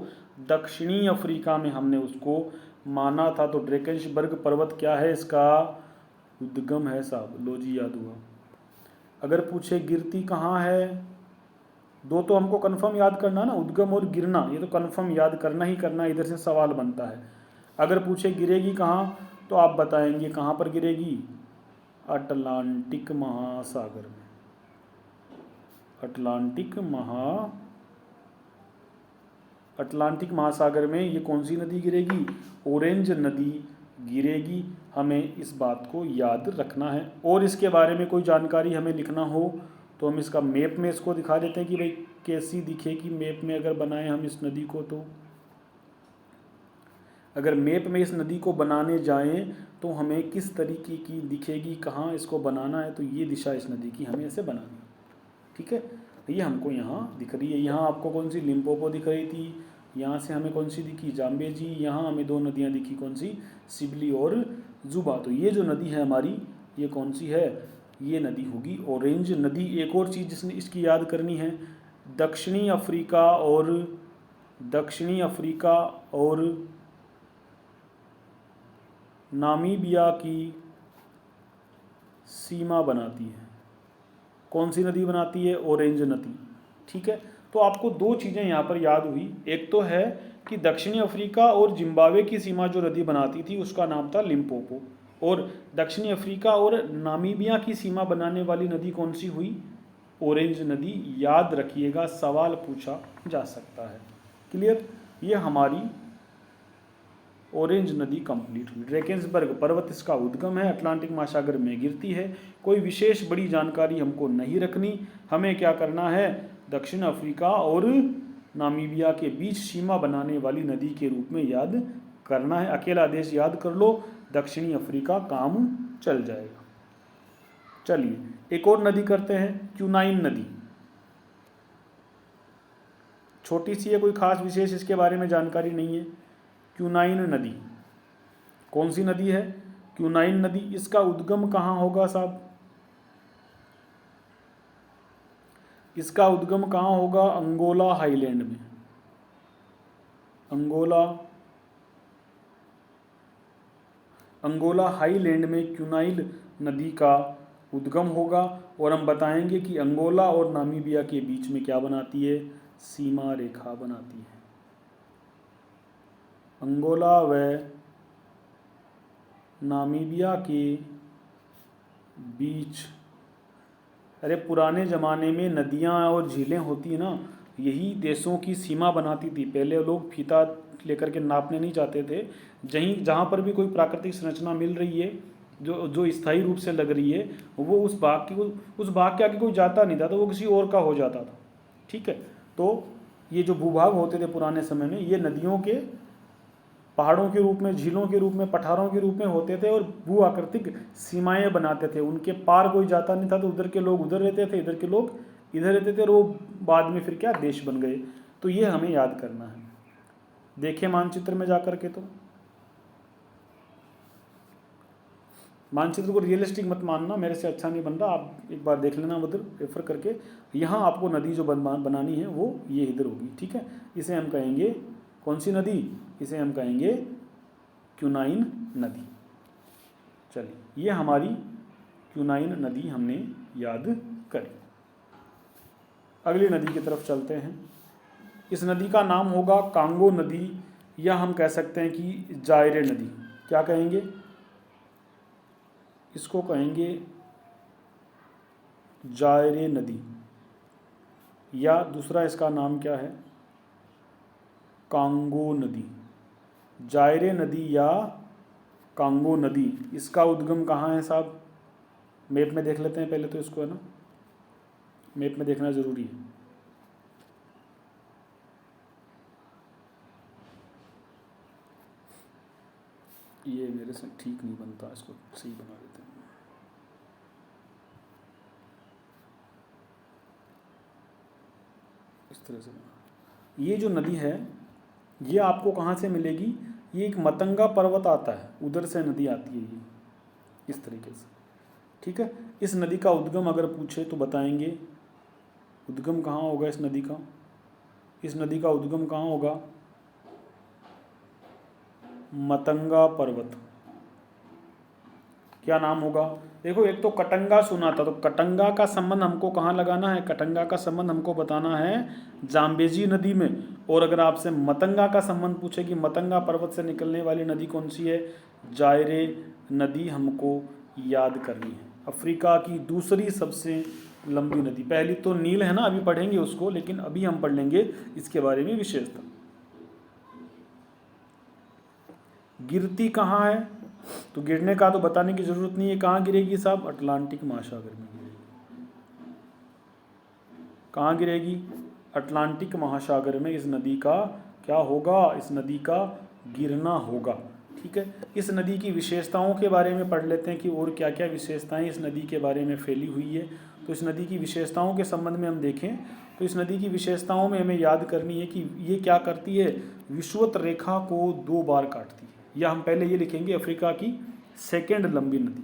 दक्षिणी अफ्रीका में हमने उसको माना था। तो ड्रेकेंसबर्ग पर्वत क्या है? इसका उद्गम है साहब। लो जी, याद हुआ। अगर पूछे गिरती कहाँ है, 2 तो हमको कन्फर्म याद करना ना, उद्गम और गिरना, ये तो कन्फर्म याद करना ही करना, इधर से सवाल बनता है। अगर पूछे गिरेगी कहाँ, तो आप बताएंगे कहाँ पर गिरेगी? अटलांटिक महासागर में। अटलांटिक महासागर में ये कौन सी नदी गिरेगी? ऑरेंज नदी गिरेगी। हमें इस बात को याद रखना है। और इसके बारे में कोई जानकारी हमें लिखना हो तो हम इसका मैप में इसको दिखा देते हैं कि भाई कैसी दिखेगी मैप में अगर बनाएं हम इस नदी को। तो अगर मैप में इस नदी को बनाने जाएं तो हमें किस तरीके की दिखेगी, कहाँ इसको बनाना है, तो ये दिशा इस नदी की हमें ऐसे बनानी है। ठीक है, ये हमको यहाँ दिख रही है। यहाँ आपको कौन सी? लिम्पोपो दिख रही थी। यहाँ से हमें कौन सी दिखी? जाम्बेजी। यहाँ हमें 2 नदियाँ दिखी, कौन सी? शिबली और जुबा। तो ये जो नदी है हमारी, ये कौन सी है? ये नदी होगी ऑरेंज नदी। एक और चीज़ जिसने इसकी याद करनी है, दक्षिणी अफ्रीका और नामीबिया की सीमा बनाती है। कौन सी नदी बनाती है? ऑरेंज नदी। ठीक है, तो आपको 2 चीज़ें यहाँ पर याद हुई। एक तो है कि दक्षिणी अफ्रीका और जिम्बाब्वे की सीमा जो नदी बनाती थी उसका नाम था लिम्पोपो, और दक्षिणी अफ्रीका और नामीबिया की सीमा बनाने वाली नदी कौन सी हुई? ऑरेंज नदी। याद रखिएगा, सवाल पूछा जा सकता है। क्लियर? ये हमारी ऑरेंज नदी कंप्लीट हुई। ड्रेकेंसबर्ग पर्वत इसका उद्गम है, अटलांटिक महासागर में गिरती है। कोई विशेष बड़ी जानकारी हमको नहीं रखनी। हमें क्या करना है? दक्षिण अफ्रीका और नामीबिया के बीच सीमा बनाने वाली नदी के रूप में याद करना है। अकेला देश याद कर लो, दक्षिणी अफ्रीका, काम चल जाएगा। चलिए एक और नदी करते हैं, क्यूनाइन नदी। छोटी सी है, कोई खास विशेष इसके बारे में जानकारी नहीं है। क्यूनाइन नदी, कौन सी नदी है? क्यूनाइन नदी। इसका उद्गम कहाँ होगा साहब? इसका उद्गम कहाँ होगा? अंगोला हाईलैंड में। अंगोला हाईलैंड में क्यूनाइल नदी का उद्गम होगा। और हम बताएंगे कि अंगोला और नामीबिया के बीच में क्या बनाती है? सीमा रेखा बनाती है। अंगोला व नामीबिया के बीच, अरे पुराने ज़माने में नदियाँ और झीलें होती है ना, यही देशों की सीमा बनाती थी। पहले लोग फीता लेकर के नापने नहीं जाते थे। जहाँ पर भी कोई प्राकृतिक संरचना मिल रही है जो स्थायी रूप से लग रही है, वो उस भाग के आगे कोई जाता नहीं था, तो वो किसी और का हो जाता था। ठीक है, तो ये जो भूभाग होते थे पुराने समय में, ये नदियों के पहाड़ों के रूप में, झीलों के रूप में, पठारों के रूप में होते थे और भू आकृतिक सीमाएं बनाते थे। उनके पार कोई जाता नहीं था, तो उधर के लोग उधर रहते थे, इधर के लोग इधर रहते थे, और वो बाद में फिर क्या देश बन गए। तो ये हमें याद करना है। देखें मानचित्र में जाकर के, तो मानचित्र को रियलिस्टिक मत मानना, मेरे से अच्छा नहीं बन रहा, आप एक बार देख लेना उधर रेफर करके। यहाँ आपको नदी जो बनानी है वो ये इधर होगी। ठीक है, इसे हम कहेंगे कौन सी नदी? इसे हम कहेंगे क्यूनाइन नदी। चलिए, ये हमारी क्यूनाइन नदी हमने याद करी। अगली नदी की तरफ चलते हैं। इस नदी का नाम होगा कांगो नदी, या हम कह सकते हैं कि जायरे नदी। क्या कहेंगे? इसको कहेंगे जायरे नदी, या दूसरा इसका नाम क्या है? कांगो नदी। जायरे नदी या कांगो नदी, इसका उद्गम कहाँ है साहब? मैप में देख लेते हैं पहले तो इसको, है ना, मैप में देखना ज़रूरी है। ये मेरे से ठीक नहीं बनता, इसको सही बना देते हैं। इस तरह से बना। ये जो नदी है ये आपको कहाँ से मिलेगी? ये एक मतंगा पर्वत आता है, उधर से नदी आती है ये, इस तरीके से। ठीक है, इस नदी का उद्गम अगर पूछे तो बताएंगे, उद्गम कहाँ होगा इस नदी का? इस नदी का उद्गम कहाँ होगा? मतंगा पर्वत। क्या नाम होगा? देखो, एक तो कटंगा सुना था, तो कटंगा का संबंध हमको कहाँ लगाना है? कटंगा का संबंध हमको बताना है जाम्बेजी नदी में। और अगर आपसे मतंगा का संबंध पूछे कि मतंगा पर्वत से निकलने वाली नदी कौन सी है, जायरे नदी हमको याद करनी है। अफ्रीका की दूसरी सबसे लंबी नदी, पहली तो नील है ना, अभी पढ़ेंगे उसको, लेकिन अभी हम पढ़ लेंगे इसके बारे में विशेषता। गिरती कहाँ है? तो गिरने का तो बताने की जरूरत नहीं है। कहाँ गिरेगी साहब? अटलांटिक महासागर में गिरेगी। कहाँ गिरेगी? अटलांटिक महासागर में इस नदी का क्या होगा? इस नदी का गिरना होगा। ठीक है, इस नदी की विशेषताओं के बारे में पढ़ लेते हैं कि और क्या क्या विशेषताएं इस नदी के बारे में फैली हुई है। तो इस नदी की विशेषताओं के संबंध में हम देखें तो इस नदी की विशेषताओं में हमें याद करनी है कि ये क्या करती है? विषुवत रेखा को 2 बार काटती है। या हम पहले ये लिखेंगे, अफ्रीका की सेकेंड लंबी नदी,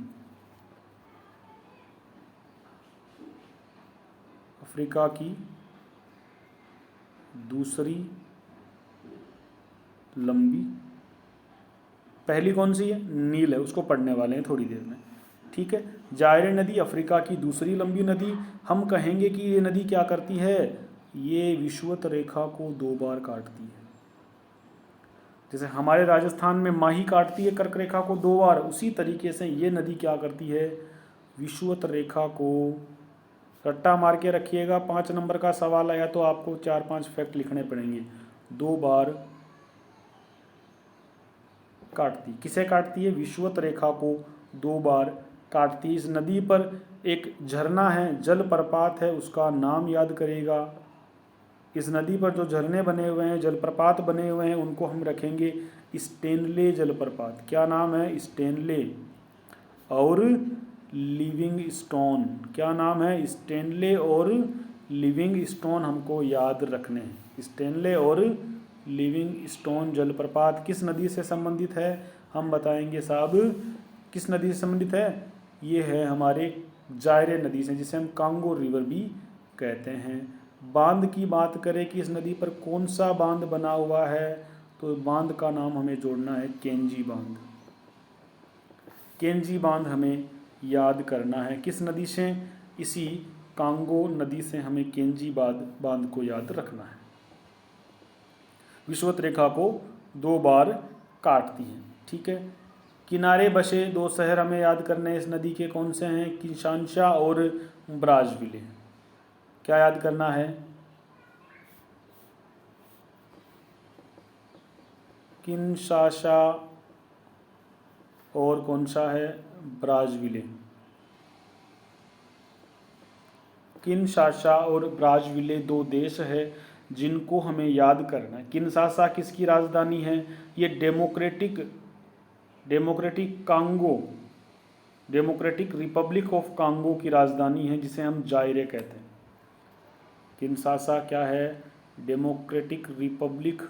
अफ्रीका की दूसरी लंबी। पहली कौन सी है? नील है, उसको पढ़ने वाले हैं थोड़ी देर में। ठीक है, जायरे नदी अफ्रीका की दूसरी लंबी नदी। हम कहेंगे कि ये नदी क्या करती है? ये विषुवत रेखा को 2 बार काटती है। जैसे हमारे राजस्थान में माही काटती है कर्क रेखा को 2 बार, उसी तरीके से ये नदी क्या करती है? विषुवत रेखा को, रट्टा मार के रखिएगा, 5 नंबर का सवाल आया तो आपको 4-5 फैक्ट लिखने पड़ेंगे। 2 बार काटती। किसे काटती है? विषुवत रेखा को 2 बार काटती। इस नदी पर एक झरना है, जलप्रपात है, उसका नाम याद करेगा। इस नदी पर जो झरने बने हुए हैं, जलप्रपात बने हुए हैं, उनको हम रखेंगे स्टेनले जलप्रपात। क्या नाम है? स्टेनले। और लिविंग स्टोन। क्या नाम है? स्टेनले और लिविंग स्टोन हमको याद रखने हैं। स्टेनले और लिविंग स्टोन जलप्रपात किस नदी से संबंधित है? हम बताएंगे साहब किस नदी से संबंधित है। ये है हमारे जायरे नदी से, जिसे हम कांगो रिवर भी कहते हैं। बांध की बात करें कि इस नदी पर कौन सा बांध बना हुआ है, तो बांध का नाम हमें जोड़ना है केंजी बांध। केंजी बांध हमें याद करना है। किस नदी से? इसी कांगो नदी से हमें केंजी बांध को याद रखना है। विषुवत रेखा को 2 बार काटती है, ठीक है। किनारे बसे 2 शहर हमें याद करने हैं इस नदी के, कौन से हैं? किंशासा और ब्राज़विले। क्या याद करना है? किंशासा और कौन सा है? ब्राज़विले। किंशासा और ब्राज़विले 2 देश है जिनको हमें याद करना है। किंशासा किसकी राजधानी है? ये डेमोक्रेटिक रिपब्लिक ऑफ कांगो की राजधानी है, जिसे हम जायरे कहते हैं। किंशासा क्या है? Democratic Republic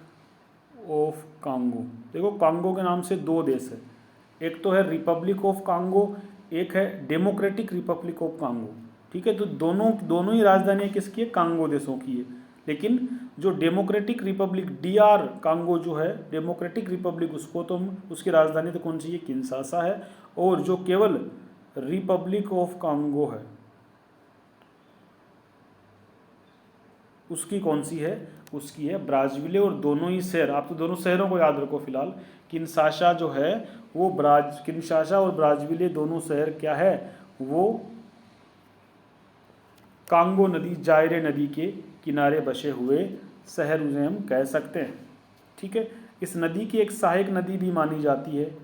of Congo. देखो कांगो के नाम से 2 देश है, एक तो है रिपब्लिक ऑफ कांगो, एक है डेमोक्रेटिक रिपब्लिक ऑफ कांगो, ठीक है। तो दोनों ही राजधानियाँ किसकी है? कांगो देशों की है। लेकिन जो डेमोक्रेटिक रिपब्लिक DR कांगो जो है डेमोक्रेटिक रिपब्लिक, उसको तो उसकी राजधानी तो कौन सी है? किंशासा है। और जो केवल रिपब्लिक ऑफ कांगो है उसकी कौन सी है? उसकी है ब्राज़विले। और दोनों ही शहर, आप तो दोनों शहरों को याद रखो फिलहाल। किंशासा जो है वो किंशासा और ब्राज़विले दोनों शहर क्या है? वो कांगो नदी, जायरे नदी के किनारे बसे हुए शहर उन्हें हम कह सकते हैं, ठीक है। इस नदी की एक सहायक नदी भी मानी जाती है,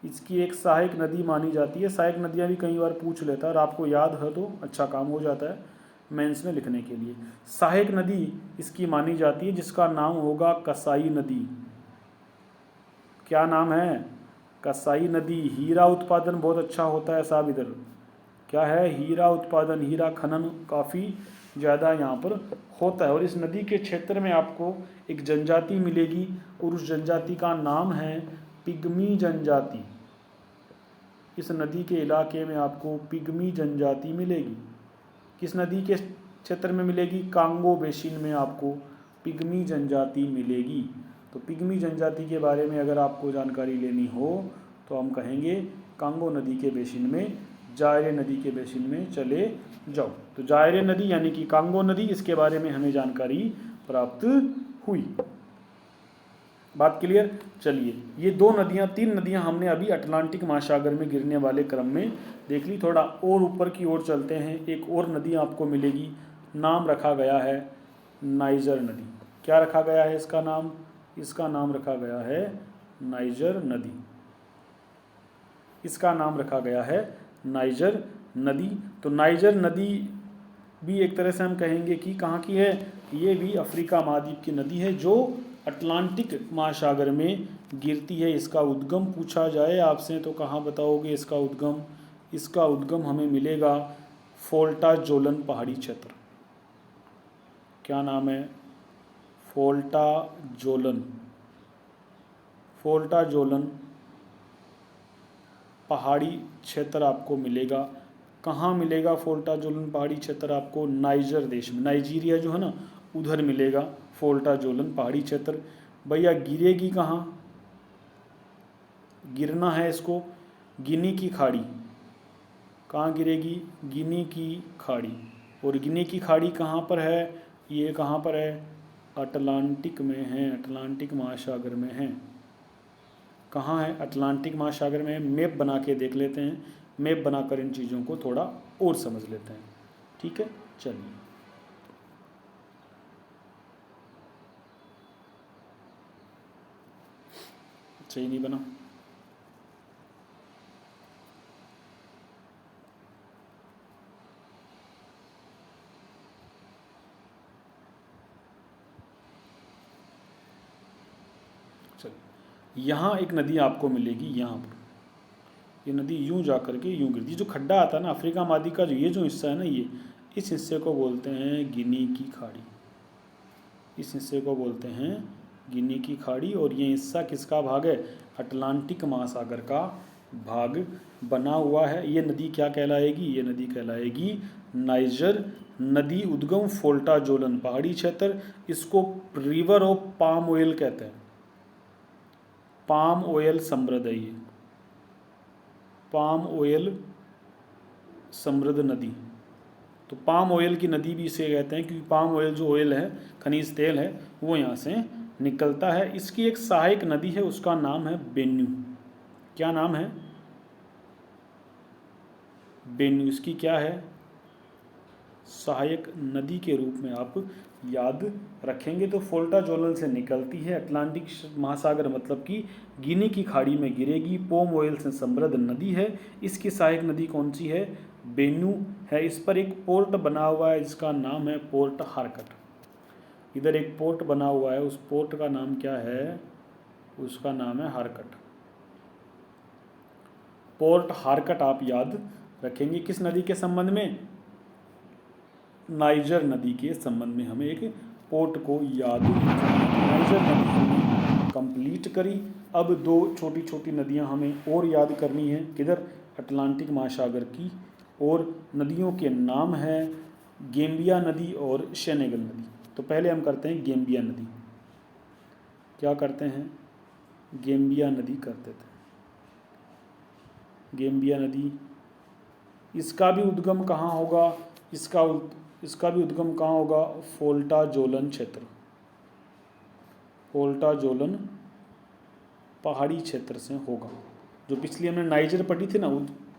इसकी एक सहायक नदी मानी जाती है। सहायक नदियाँ भी कई बार पूछ लेता है, और आपको याद है तो अच्छा काम हो जाता है मेंस में लिखने के लिए। सहायक नदी इसकी मानी जाती है, जिसका नाम होगा कसाई नदी। क्या नाम है? कसाई नदी। हीरा उत्पादन बहुत अच्छा होता है साहब इधर। क्या है? हीरा उत्पादन, हीरा खनन काफ़ी ज़्यादा यहाँ पर होता है। और इस नदी के क्षेत्र में आपको एक जनजाति मिलेगी, और उस जनजाति का नाम है पिग्मी जनजाति। इस नदी के इलाके में आपको पिग्मी जनजाति मिलेगी। किस नदी के क्षेत्र में मिलेगी? कांगो बेसिन में आपको पिग्मी जनजाति मिलेगी। तो पिग्मी जनजाति के बारे में अगर आपको जानकारी लेनी हो तो हम कहेंगे कांगो नदी के बेसिन में, जायरे नदी के बेसिन में चले जाओ। तो जायरे नदी यानी कि कांगो नदी, इसके बारे में हमें जानकारी प्राप्त हुई। बात क्लियर? चलिए, ये 3 नदियां हमने अभी अटलांटिक महासागर में गिरने वाले क्रम में देख ली। थोड़ा और ऊपर की ओर चलते हैं। एक और नदी आपको मिलेगी, नाम रखा गया है नाइजर नदी। क्या रखा गया है इसका नाम? इसका नाम रखा गया है नाइजर नदी। इसका नाम रखा गया है नाइजर नदी। तो नाइजर नदी भी एक तरह से हम कहेंगे कि कहाँ की है? ये भी अफ्रीका महाद्वीप की नदी है, जो अटलांटिक महासागर में गिरती है। इसका उद्गम पूछा जाए आपसे तो कहाँ बताओगे इसका उद्गम? इसका उद्गम हमें मिलेगा फोल्टा जोलन पहाड़ी क्षेत्र। क्या नाम है? फोल्टा जोलन पहाड़ी क्षेत्र आपको मिलेगा। कहाँ मिलेगा फोल्टा जोलन पहाड़ी क्षेत्र? आपको नाइजर देश में, नाइजीरिया जो है ना, उधर मिलेगा फोल्टा जोलन पहाड़ी क्षेत्र। भैया गिरेगी कहाँ? गिरना है इसको गिनी की खाड़ी। कहाँ गिरेगी? गिनी की खाड़ी। और गिनी की खाड़ी कहाँ पर है? ये कहाँ पर है? अटलांटिक में है, अटलांटिक महासागर में है। कहाँ है? अटलांटिक महासागर में है। मैप बना के देख लेते हैं, मैप बनाकर इन चीज़ों को थोड़ा और समझ लेते हैं, ठीक है। चलिए, सही नहीं बना? चलिए, यहाँ एक नदी आपको मिलेगी। यहाँ पर ये नदी यूं जा करके यूं गिरती है। जो खड्डा आता है ना अफ्रीका महाद्वीप का, जो हिस्सा है ना, ये इस हिस्से को बोलते हैं गिनी की खाड़ी। इस हिस्से को बोलते हैं गिनी की खाड़ी। और ये हिस्सा किसका भाग है? अटलांटिक महासागर का भाग बना हुआ है। ये नदी क्या कहलाएगी? ये नदी कहलाएगी नाइजर नदी। उद्गम फोल्टा जोलन पहाड़ी क्षेत्र। इसको रिवर ऑफ पाम ऑयल कहते हैं। पाम ऑयल समृद्ध है ये, पाम ऑयल समृद्ध नदी। तो पाम ऑयल की नदी भी इसे कहते हैं क्योंकि पाम ऑयल जो ऑयल है, खनिज तेल है, वो यहाँ से निकलता है। इसकी एक सहायक नदी है, उसका नाम है बेन्यू। क्या नाम है? बेन्यू। इसकी क्या है? सहायक नदी के रूप में आप याद रखेंगे। तो फोल्टा जोलन से निकलती है, अटलांटिक महासागर मतलब कि गिनी की खाड़ी में गिरेगी, पोम ऑयल से समृद्ध नदी है। इसकी सहायक नदी कौन सी है? बेन्यू है। इस पर एक पोर्ट बना हुआ है जिसका नाम है पोर्ट हारकट। इधर एक पोर्ट बना हुआ है, उस पोर्ट का नाम क्या है? उसका नाम है हारकट। पोर्ट हारकट आप याद रखेंगे। किस नदी के संबंध में? नाइजर नदी के संबंध में हमें एक पोर्ट को याद रखना है। नाइजर नदी हमने कंप्लीट करी। अब दो छोटी छोटी नदियां हमें और याद करनी है। किधर? अटलांटिक महासागर की। और नदियों के नाम है गैम्बिया नदी और सेनेगल नदी। तो पहले हम करते हैं गैम्बिया नदी। क्या करते हैं? गैम्बिया नदी करते थे। गैम्बिया नदी, इसका भी उद्गम कहाँ होगा? इसका भी उद्गम कहाँ होगा? फोल्टा जोलन क्षेत्र। फोल्टा जोलन पहाड़ी क्षेत्र से होगा। जो पिछली हमने नाइजर पढ़ी थी ना,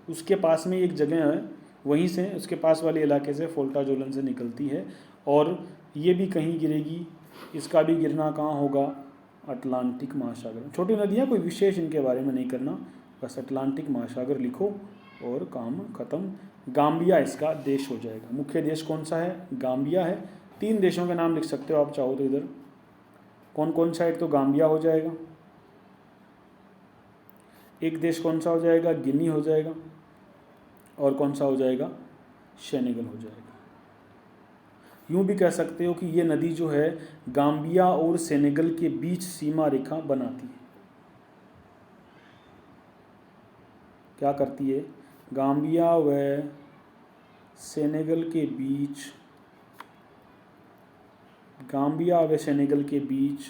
उसके पास में एक जगह है, वहीं से, उसके पास वाले इलाके से फोल्टा जोलन से निकलती है। और ये भी कहीं गिरेगी। इसका भी गिरना कहाँ होगा? अटलांटिक महासागर में। छोटी नदियाँ, कोई विशेष इनके बारे में नहीं करना, बस अटलांटिक महासागर लिखो और काम खत्म। गाम्बिया इसका देश हो जाएगा। मुख्य देश कौन सा है? गाम्बिया है। 3 देशों के नाम लिख सकते हो आप चाहो तो इधर। कौन कौन सा? एक तो गाम्बिया हो जाएगा, एक देश कौन सा हो जाएगा? गिनी हो जाएगा, और कौन सा हो जाएगा? सेनेगल हो जाएगा। यूँ भी कह सकते हो कि ये नदी जो है गाम्बिया और सेनेगल के बीच सीमा रेखा बनाती है। क्या करती है? गाम्बिया व सेनेगल के बीच, गाम्बिया व सेनेगल के बीच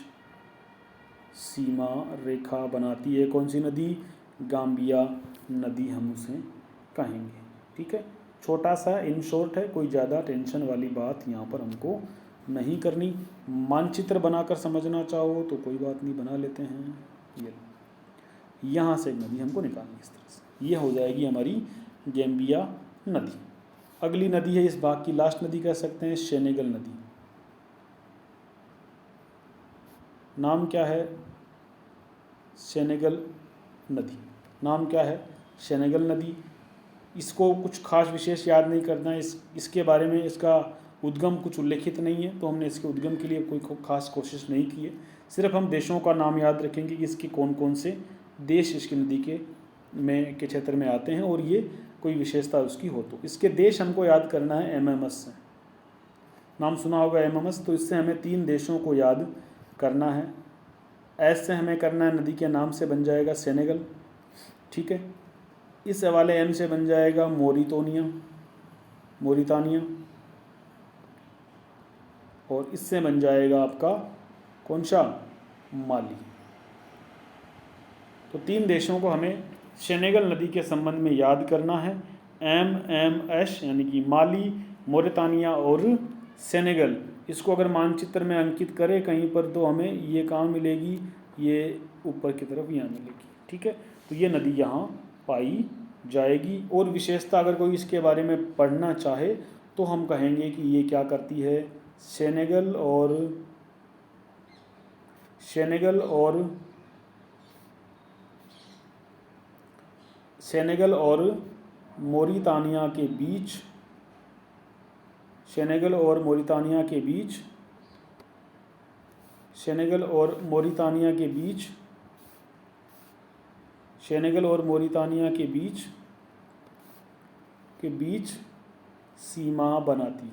सीमा रेखा बनाती है। कौन सी नदी? गाम्बिया नदी हम उसे कहेंगे। ठीक है, छोटा सा इन शॉर्ट है, कोई ज़्यादा टेंशन वाली बात यहाँ पर हमको नहीं करनी। मानचित्र बनाकर समझना चाहो तो कोई बात नहीं, बना लेते हैं। ये यहाँ से एक नदी हमको निकालनी इस तरह से, ये हो जाएगी हमारी गैम्बिया नदी। अगली नदी है इस भाग की, लास्ट नदी कह सकते हैं, सेनेगल नदी। नाम क्या है? सेनेगल नदी। नाम क्या है? सेनेगल नदी। इसको कुछ खास विशेष याद नहीं करना है। इसके बारे में, इसका उद्गम कुछ उल्लेखित नहीं है, तो हमने इसके उद्गम के लिए कोई खास कोशिश नहीं की है। सिर्फ हम देशों का नाम याद रखेंगे कि इसके कौन कौन से देश इसकी नदी के क्षेत्र में आते हैं और ये कोई विशेषता उसकी हो। तो इसके देश हमको याद करना है एमएमएस से। नाम सुना होगा एमएमएस, तो इससे हमें 3 देशों को याद करना है। एस से हमें करना है, नदी के नाम से बन जाएगा सेनेगल। ठीक है, इस हवाले एम से बन जाएगा मोरितानिया, और इससे बन जाएगा आपका कौन सा? माली। तो 3 देशों को हमें सेनेगल नदी के संबंध में याद करना है। एमएमएस यानी कि माली, मोरितानिया और सेनेगल। इसको अगर मानचित्र में अंकित करें कहीं पर तो हमें ये कहाँ मिलेगी? ये ऊपर की तरफ यहाँ मिलेगी। ठीक है, तो ये नदी यहाँ पाई जाएगी। और विशेषता अगर कोई इसके बारे में पढ़ना चाहे तो हम कहेंगे कि ये क्या करती है? सेनेगल और मोरितानिया के बीच, सेनेगल और मोरितानिया के बीच सीमा बनाती है।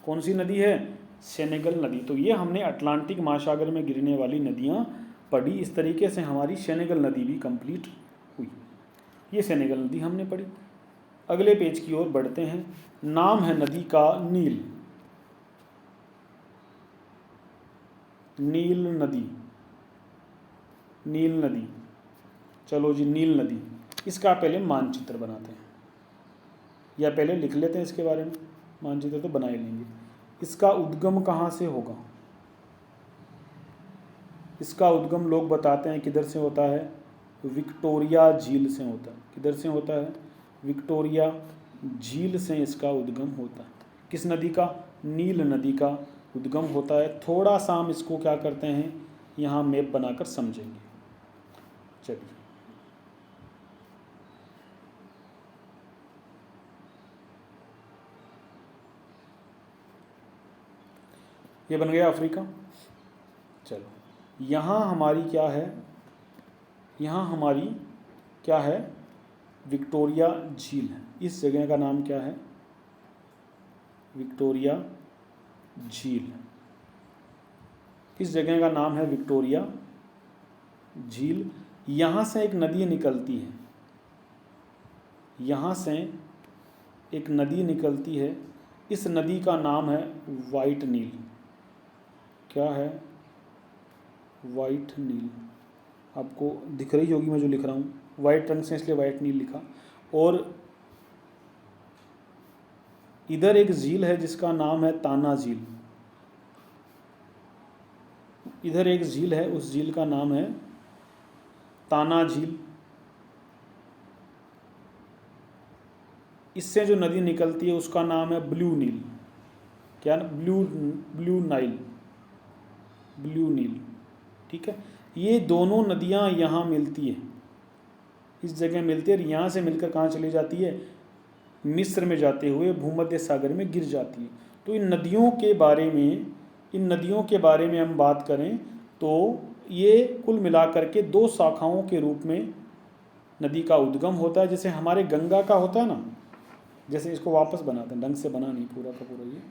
कौन सी नदी है? सेनेगल नदी। तो ये हमने अटलांटिक महासागर में गिरने वाली नदियाँ पढ़ी। इस तरीके से हमारी सेनेगल नदी भी कंप्लीट हुई। ये सेनेगल नदी हमने पढ़ी। अगले पेज की ओर बढ़ते हैं। नाम है नदी का नील। नील नदी, नील नदी। चलो जी, नील नदी। इसका पहले मानचित्र बनाते हैं, या पहले लिख लेते हैं इसके बारे में। मानचित्र तो बना ही लेंगे। इसका उद्गम कहाँ से होगा? इसका उद्गम लोग बताते हैं किधर से होता है? विक्टोरिया झील से होता है। किधर से होता है? विक्टोरिया झील से इसका उद्गम होता है। किस नदी का? नील नदी का उद्गम होता है। थोड़ा सा हम इसको क्या करते हैं, यहाँ मैप बनाकर समझेंगे। चलिए, ये बन गया अफ्रीका। चलो, यहाँ हमारी क्या है? यहाँ हमारी क्या है? विक्टोरिया झील है। इस जगह का नाम क्या है? विक्टोरिया झील। इस जगह का नाम है विक्टोरिया झील। यहाँ से एक नदी निकलती है, यहाँ से एक नदी निकलती है। इस नदी का नाम है वाइट नील। क्या है? वाइट नील। आपको दिख रही होगी मैं जो लिख रहा हूँ, वाइट रंग से, इसलिए वाइट नील लिखा। और इधर एक झील है जिसका नाम है ताना झील। इधर एक झील है, उस झील का नाम है ताना झील। इससे जो नदी निकलती है उसका नाम है ब्लू नील। क्या? ब्लू नाइल, ब्लू नील। ठीक है, ये दोनों नदियाँ यहाँ मिलती है, इस जगह मिलती है। और यहाँ से मिलकर कहाँ चली जाती है? मिस्र में जाते हुए भूमध्य सागर में गिर जाती है। तो इन नदियों के बारे में हम बात करें तो ये कुल मिलाकर के दो शाखाओं के रूप में नदी का उद्गम होता है। जैसे हमारे गंगा का होता है ना, जैसे इसको वापस बनाते हैं, ढंग से बना नहीं पूरा का पूरा ये।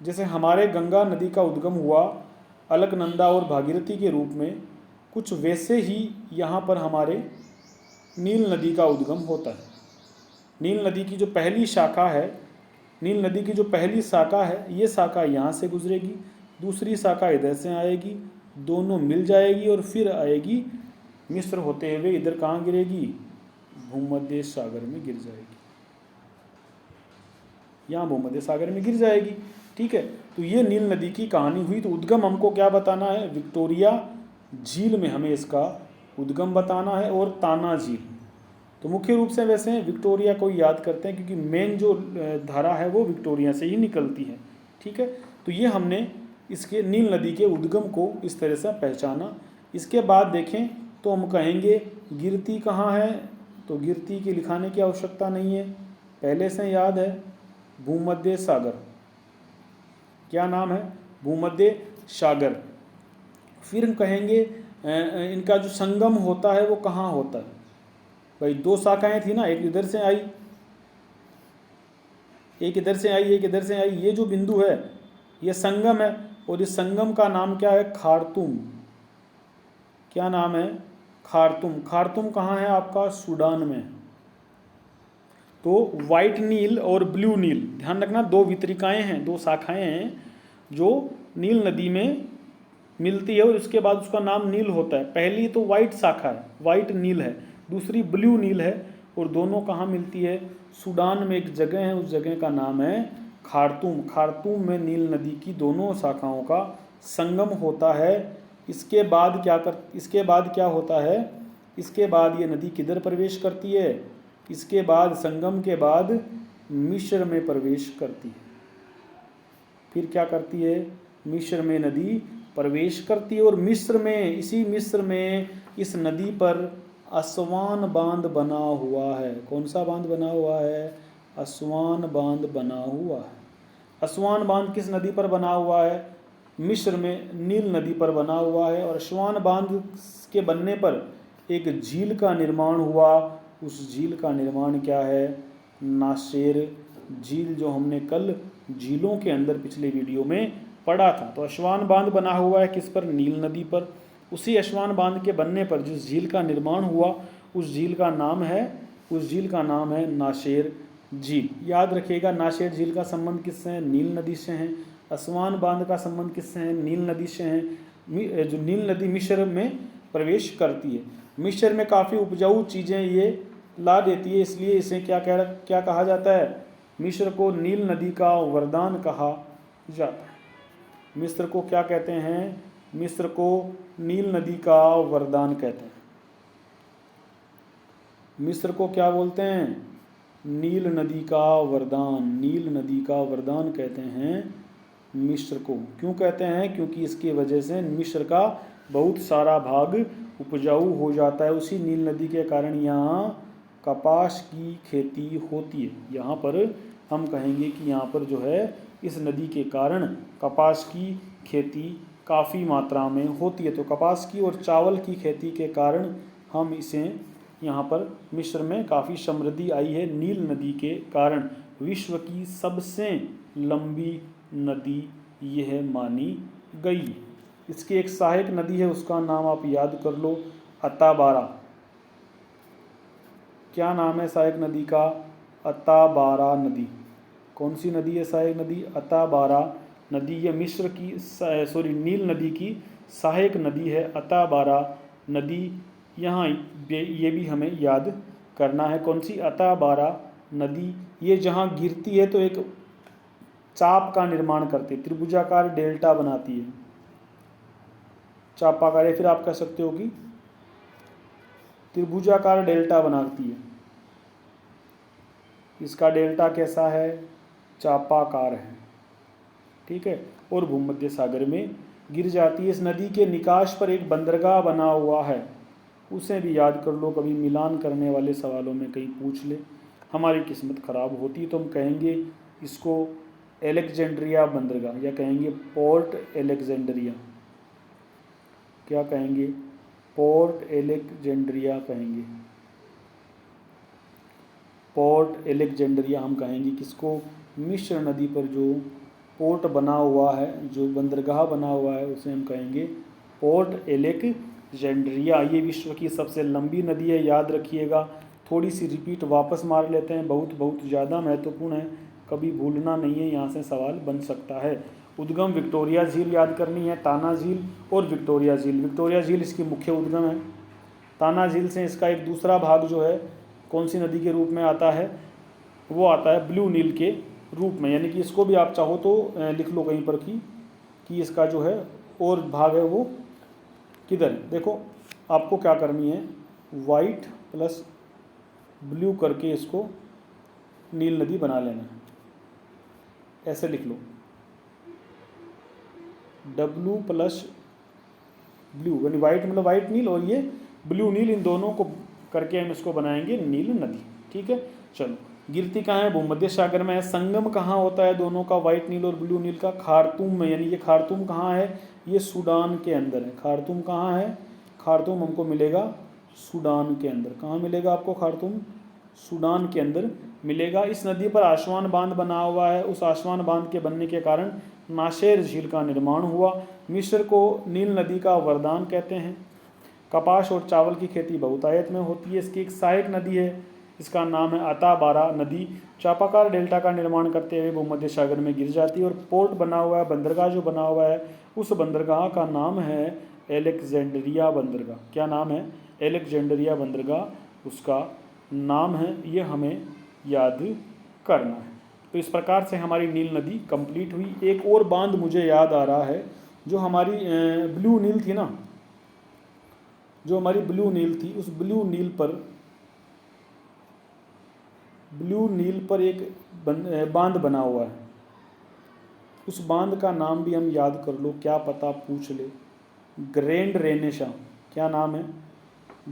जैसे हमारे गंगा नदी का उद्गम हुआ अलकनंदा और भागीरथी के रूप में, कुछ वैसे ही यहाँ पर हमारे नील नदी का उद्गम होता है। नील नदी की जो पहली शाखा है, नील नदी की जो पहली शाखा है, ये शाखा यहाँ से गुजरेगी, दूसरी शाखा इधर से आएगी, दोनों मिल जाएगी और फिर आएगी मिस्र होते हुए इधर कहाँ गिरेगी? भूमध्य सागर में गिर जाएगी। यहाँ भूमध्य सागर में गिर जाएगी। ठीक है, तो ये नील नदी की कहानी हुई। तो उद्गम हमको क्या बताना है? विक्टोरिया झील में हमें इसका उद्गम बताना है, और ताना झील। तो मुख्य रूप से वैसे विक्टोरिया को याद करते हैं क्योंकि मेन जो धारा है वो विक्टोरिया से ही निकलती है। ठीक है, तो ये हमने इसके नील नदी के उद्गम को इस तरह से पहचाना। इसके बाद देखें तो हम कहेंगे गिरती कहाँ है? तो गिरती की लिखाने की आवश्यकता नहीं है, पहले से याद है, भूमध्य सागर। क्या नाम है? भूमध्य सागर। फिर हम कहेंगे इनका जो संगम होता है वो कहाँ होता है? भाई दो शाखाएं थी ना, एक इधर से आई, एक इधर से आई, एक इधर से आई। ये जो बिंदु है ये संगम है, और इस संगम का नाम क्या है? खार्तूम। क्या नाम है? खार्तूम। खार्तूम कहाँ है आपका? सूडान में। तो वाइट नील और ब्लू नील, ध्यान रखना, दो वितरिकाएं हैं, दो शाखाएं हैं जो नील नदी में मिलती है, और उसके बाद उसका नाम नील होता है। पहली तो वाइट शाखा है, वाइट नील है, दूसरी ब्लू नील है, और दोनों कहाँ मिलती है? सूडान में एक जगह है, उस जगह का नाम है खार्तूम। खार्तूम में नील नदी की दोनों शाखाओं का संगम होता है। इसके बाद क्या होता है? इसके बाद ये नदी किधर प्रवेश करती है? इसके बाद संगम के बाद मिस्र में प्रवेश करती है। फिर क्या करती है? मिस्र में नदी प्रवेश करती है, और मिस्र में, इसी मिस्र में इस नदी पर असवान बांध बना हुआ है। कौन सा बांध बना हुआ है? असवान बांध बना हुआ है। असवान बांध किस नदी पर बना हुआ है? मिस्र में नील नदी पर बना हुआ है। और असवान बांध के बनने पर एक झील का निर्माण हुआ। उस झील का निर्माण क्या है? नासेर झील, जो हमने कल झीलों के अंदर पिछले वीडियो में पड़ा था। तो असवान बांध बना हुआ है किस पर? नील नदी पर। उसी असवान बांध के बनने पर जिस झील का निर्माण हुआ उस झील का नाम है नाशेर झील। याद रखिएगा, नाशेर झील का संबंध किससे है? नील नदी से है। असवान बांध का संबंध किससे है? नील नदी से है। जो नील नदी मिस्र में प्रवेश करती है, मिस्र में काफ़ी उपजाऊ चीज़ें ये ला देती है, इसलिए इसे क्या कहा जाता है? मिस्र को नील नदी का वरदान कहा जाता है। मिस्र को क्या कहते हैं? मिस्र को नील नदी का वरदान कहते हैं। मिस्र को क्या बोलते हैं? नील नदी का वरदान। नील नदी का वरदान कहते हैं मिस्र को। क्यों कहते हैं? क्योंकि इसकी वजह से मिस्र का बहुत सारा भाग उपजाऊ हो जाता है। उसी नील नदी के कारण यहाँ कपास की खेती होती है। यहाँ पर हम कहेंगे कि यहाँ पर जो है इस नदी के कारण कपास की खेती काफ़ी मात्रा में होती है। तो कपास की और चावल की खेती के कारण हम इसे यहाँ पर मिस्र में काफ़ी समृद्धि आई है नील नदी के कारण। विश्व की सबसे लंबी नदी यह मानी गई। इसकी एक सहायक नदी है, उसका नाम आप याद कर लो, अताबारा। क्या नाम है सहायक नदी का? अताबारा नदी। कौन सी नदी है सहायक नदी? अताबारा नदी। यह मिस्र की नील नदी की सहायक नदी है अताबारा नदी। यहाँ ये भी हमें याद करना है। कौन सी? अताबारा नदी। ये जहाँ गिरती है तो एक चाप का निर्माण करती है, त्रिभुजाकार डेल्टा बनाती है, चापाकार, या फिर आप कह सकते हो कि त्रिभुजाकार डेल्टा बनाती है। इसका डेल्टा कैसा है? चापाकार है, ठीक है, और भूमध्य सागर में गिर जाती है। इस नदी के निकास पर एक बंदरगाह बना हुआ है, उसे भी याद कर लो, कभी मिलान करने वाले सवालों में कहीं पूछ ले। हमारी किस्मत ख़राब होती है तो हम कहेंगे इसको एलेक्जेंड्रिया बंदरगाह, या कहेंगे पोर्ट एलेक्जेंड्रिया। क्या कहेंगे? पोर्ट एलेक्जेंड्रिया कहेंगे। पोर्ट एलेक्जेंड्रिया हम कहेंगे किसको? मिस्र नदी पर जो पोर्ट बना हुआ है, जो बंदरगाह बना हुआ है, उसे हम कहेंगे पोर्ट एलेक्जेंड्रिया। ये विश्व की सबसे लंबी नदी है, याद रखिएगा। थोड़ी सी रिपीट वापस मार लेते हैं, बहुत ज़्यादा महत्वपूर्ण है, कभी भूलना नहीं है, यहाँ से सवाल बन सकता है। उद्गम विक्टोरिया झील याद करनी है, ताना झील और विक्टोरिया झील। विक्टोरिया झील इसकी मुख्य उद्गम है। ताना झील से इसका एक दूसरा भाग जो है कौन सी नदी के रूप में आता है? वो आता है ब्लू नील के रूप में। यानी कि इसको भी आप चाहो तो लिख लो कहीं पर कि इसका जो है और भाग है वो किधर है। देखो आपको क्या करनी है, वाइट प्लस ब्लू करके इसको नील नदी बना लेना है। ऐसे लिख लो, W प्लस ब्लू, यानी वाइट मतलब वाइट नील और ये ब्लू नील, इन दोनों को करके हम इसको बनाएंगे नील नदी, ठीक है। चलो, गिरती कहाँ है? भूमध्य सागर में है। संगम कहाँ होता है दोनों का, वाइट नील और ब्लू नील का? खार्तूम में। यानी ये खार्तूम कहाँ है? ये सूडान के अंदर है। खार्तूम कहाँ है? खार्तूम हमको मिलेगा सूडान के अंदर। कहाँ मिलेगा आपको खार्तूम? सूडान के अंदर मिलेगा। इस नदी पर आसवान बांध बना हुआ है। उस आसवान बांध के बनने के कारण नाशेर झील का निर्माण हुआ। मिस्र को नील नदी का वरदान कहते हैं। कपास और चावल की खेती बहुतायत में होती है। इसकी एक सहायक नदी है, इसका नाम है अताबारा नदी। चापाकार डेल्टा का निर्माण करते हुए भूमध्य सागर में गिर जाती है। और पोर्ट बना हुआ है, बंदरगाह जो बना हुआ है, उस बंदरगाह का नाम है एलेक्जेंड्रिया बंदरगाह। क्या नाम है? एलेक्जेंड्रिया बंदरगाह उसका नाम है। ये हमें याद करना है। तो इस प्रकार से हमारी नील नदी कंप्लीट हुई। एक और बांध मुझे याद आ रहा है, जो हमारी ब्लू नील थी ना, जो हमारी ब्लू नील थी, उस ब्लू नील पर एक बांध बना हुआ है। उस बांध का नाम भी हम याद कर लो, क्या पता पूछ ले। Grand Renaissance. क्या नाम है?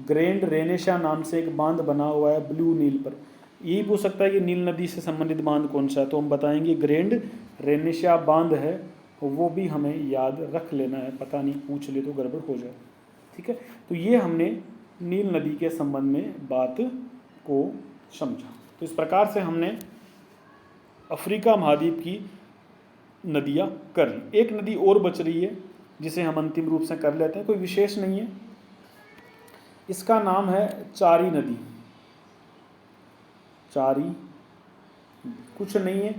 ग्रैंड रेनेशा नाम से एक बांध बना हुआ है ब्लू नील पर। यही पूछ सकता है कि नील नदी से संबंधित बांध कौन सा है, तो हम बताएंगे ग्रैंड रेनेशा बांध है। वो भी हमें याद रख लेना है, पता नहीं पूछ ले तो गड़बड़ हो जाए, ठीक है। तो ये हमने नील नदी के संबंध में बात को समझा। तो इस प्रकार से हमने अफ्रीका महाद्वीप की नदियाँ कर ली। एक नदी और बच रही है जिसे हम अंतिम रूप से कर लेते हैं, कोई विशेष नहीं है, इसका नाम है चारी नदी। चारी कुछ नहीं है,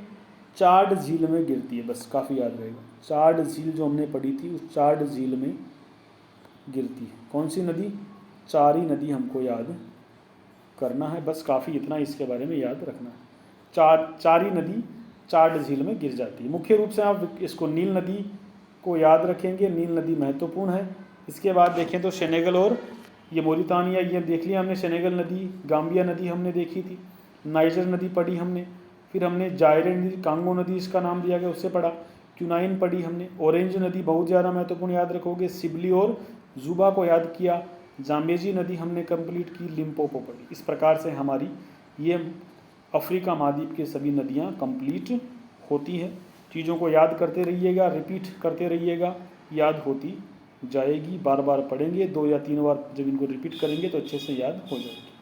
चाड झील में गिरती है, बस काफ़ी याद रहेगा। चाड झील जो हमने पढ़ी थी, उस चाड झील में गिरती है। कौन सी नदी? चारी नदी हमको याद करना है, बस काफ़ी इतना इसके बारे में याद रखना है। चारी नदी चाड झील में गिर जाती है। मुख्य रूप से आप इसको नील नदी को याद रखेंगे, नील नदी महत्वपूर्ण है। इसके बाद देखें तो सेनेगल और ये मोरितानिया, ये देख लिया हमने, सेनेगल नदी, गाम्बिया नदी हमने देखी थी, नाइजर नदी पढ़ी हमने, फिर हमने जायरे नदी, कांगो नदी इसका नाम दिया गया उससे पढ़ा, क्यूनाइन पढ़ी हमने, ऑरेंज नदी बहुत ज़्यादा महत्वपूर्ण याद रखोगे, सिबली और जुबा को याद किया, जाम्बेजी नदी हमने कंप्लीट की, लिम्पोपो पढ़ी। इस प्रकार से हमारी ये अफ्रीका महाद्वीप के सभी नदियाँ कंप्लीट होती हैं। चीज़ों को याद करते रहिएगा, रिपीट करते रहिएगा, याद होती जाएगी। बार बार पढ़ेंगे, 2 या 3 बार जब इनको रिपीट करेंगे तो अच्छे से याद हो जाएगी।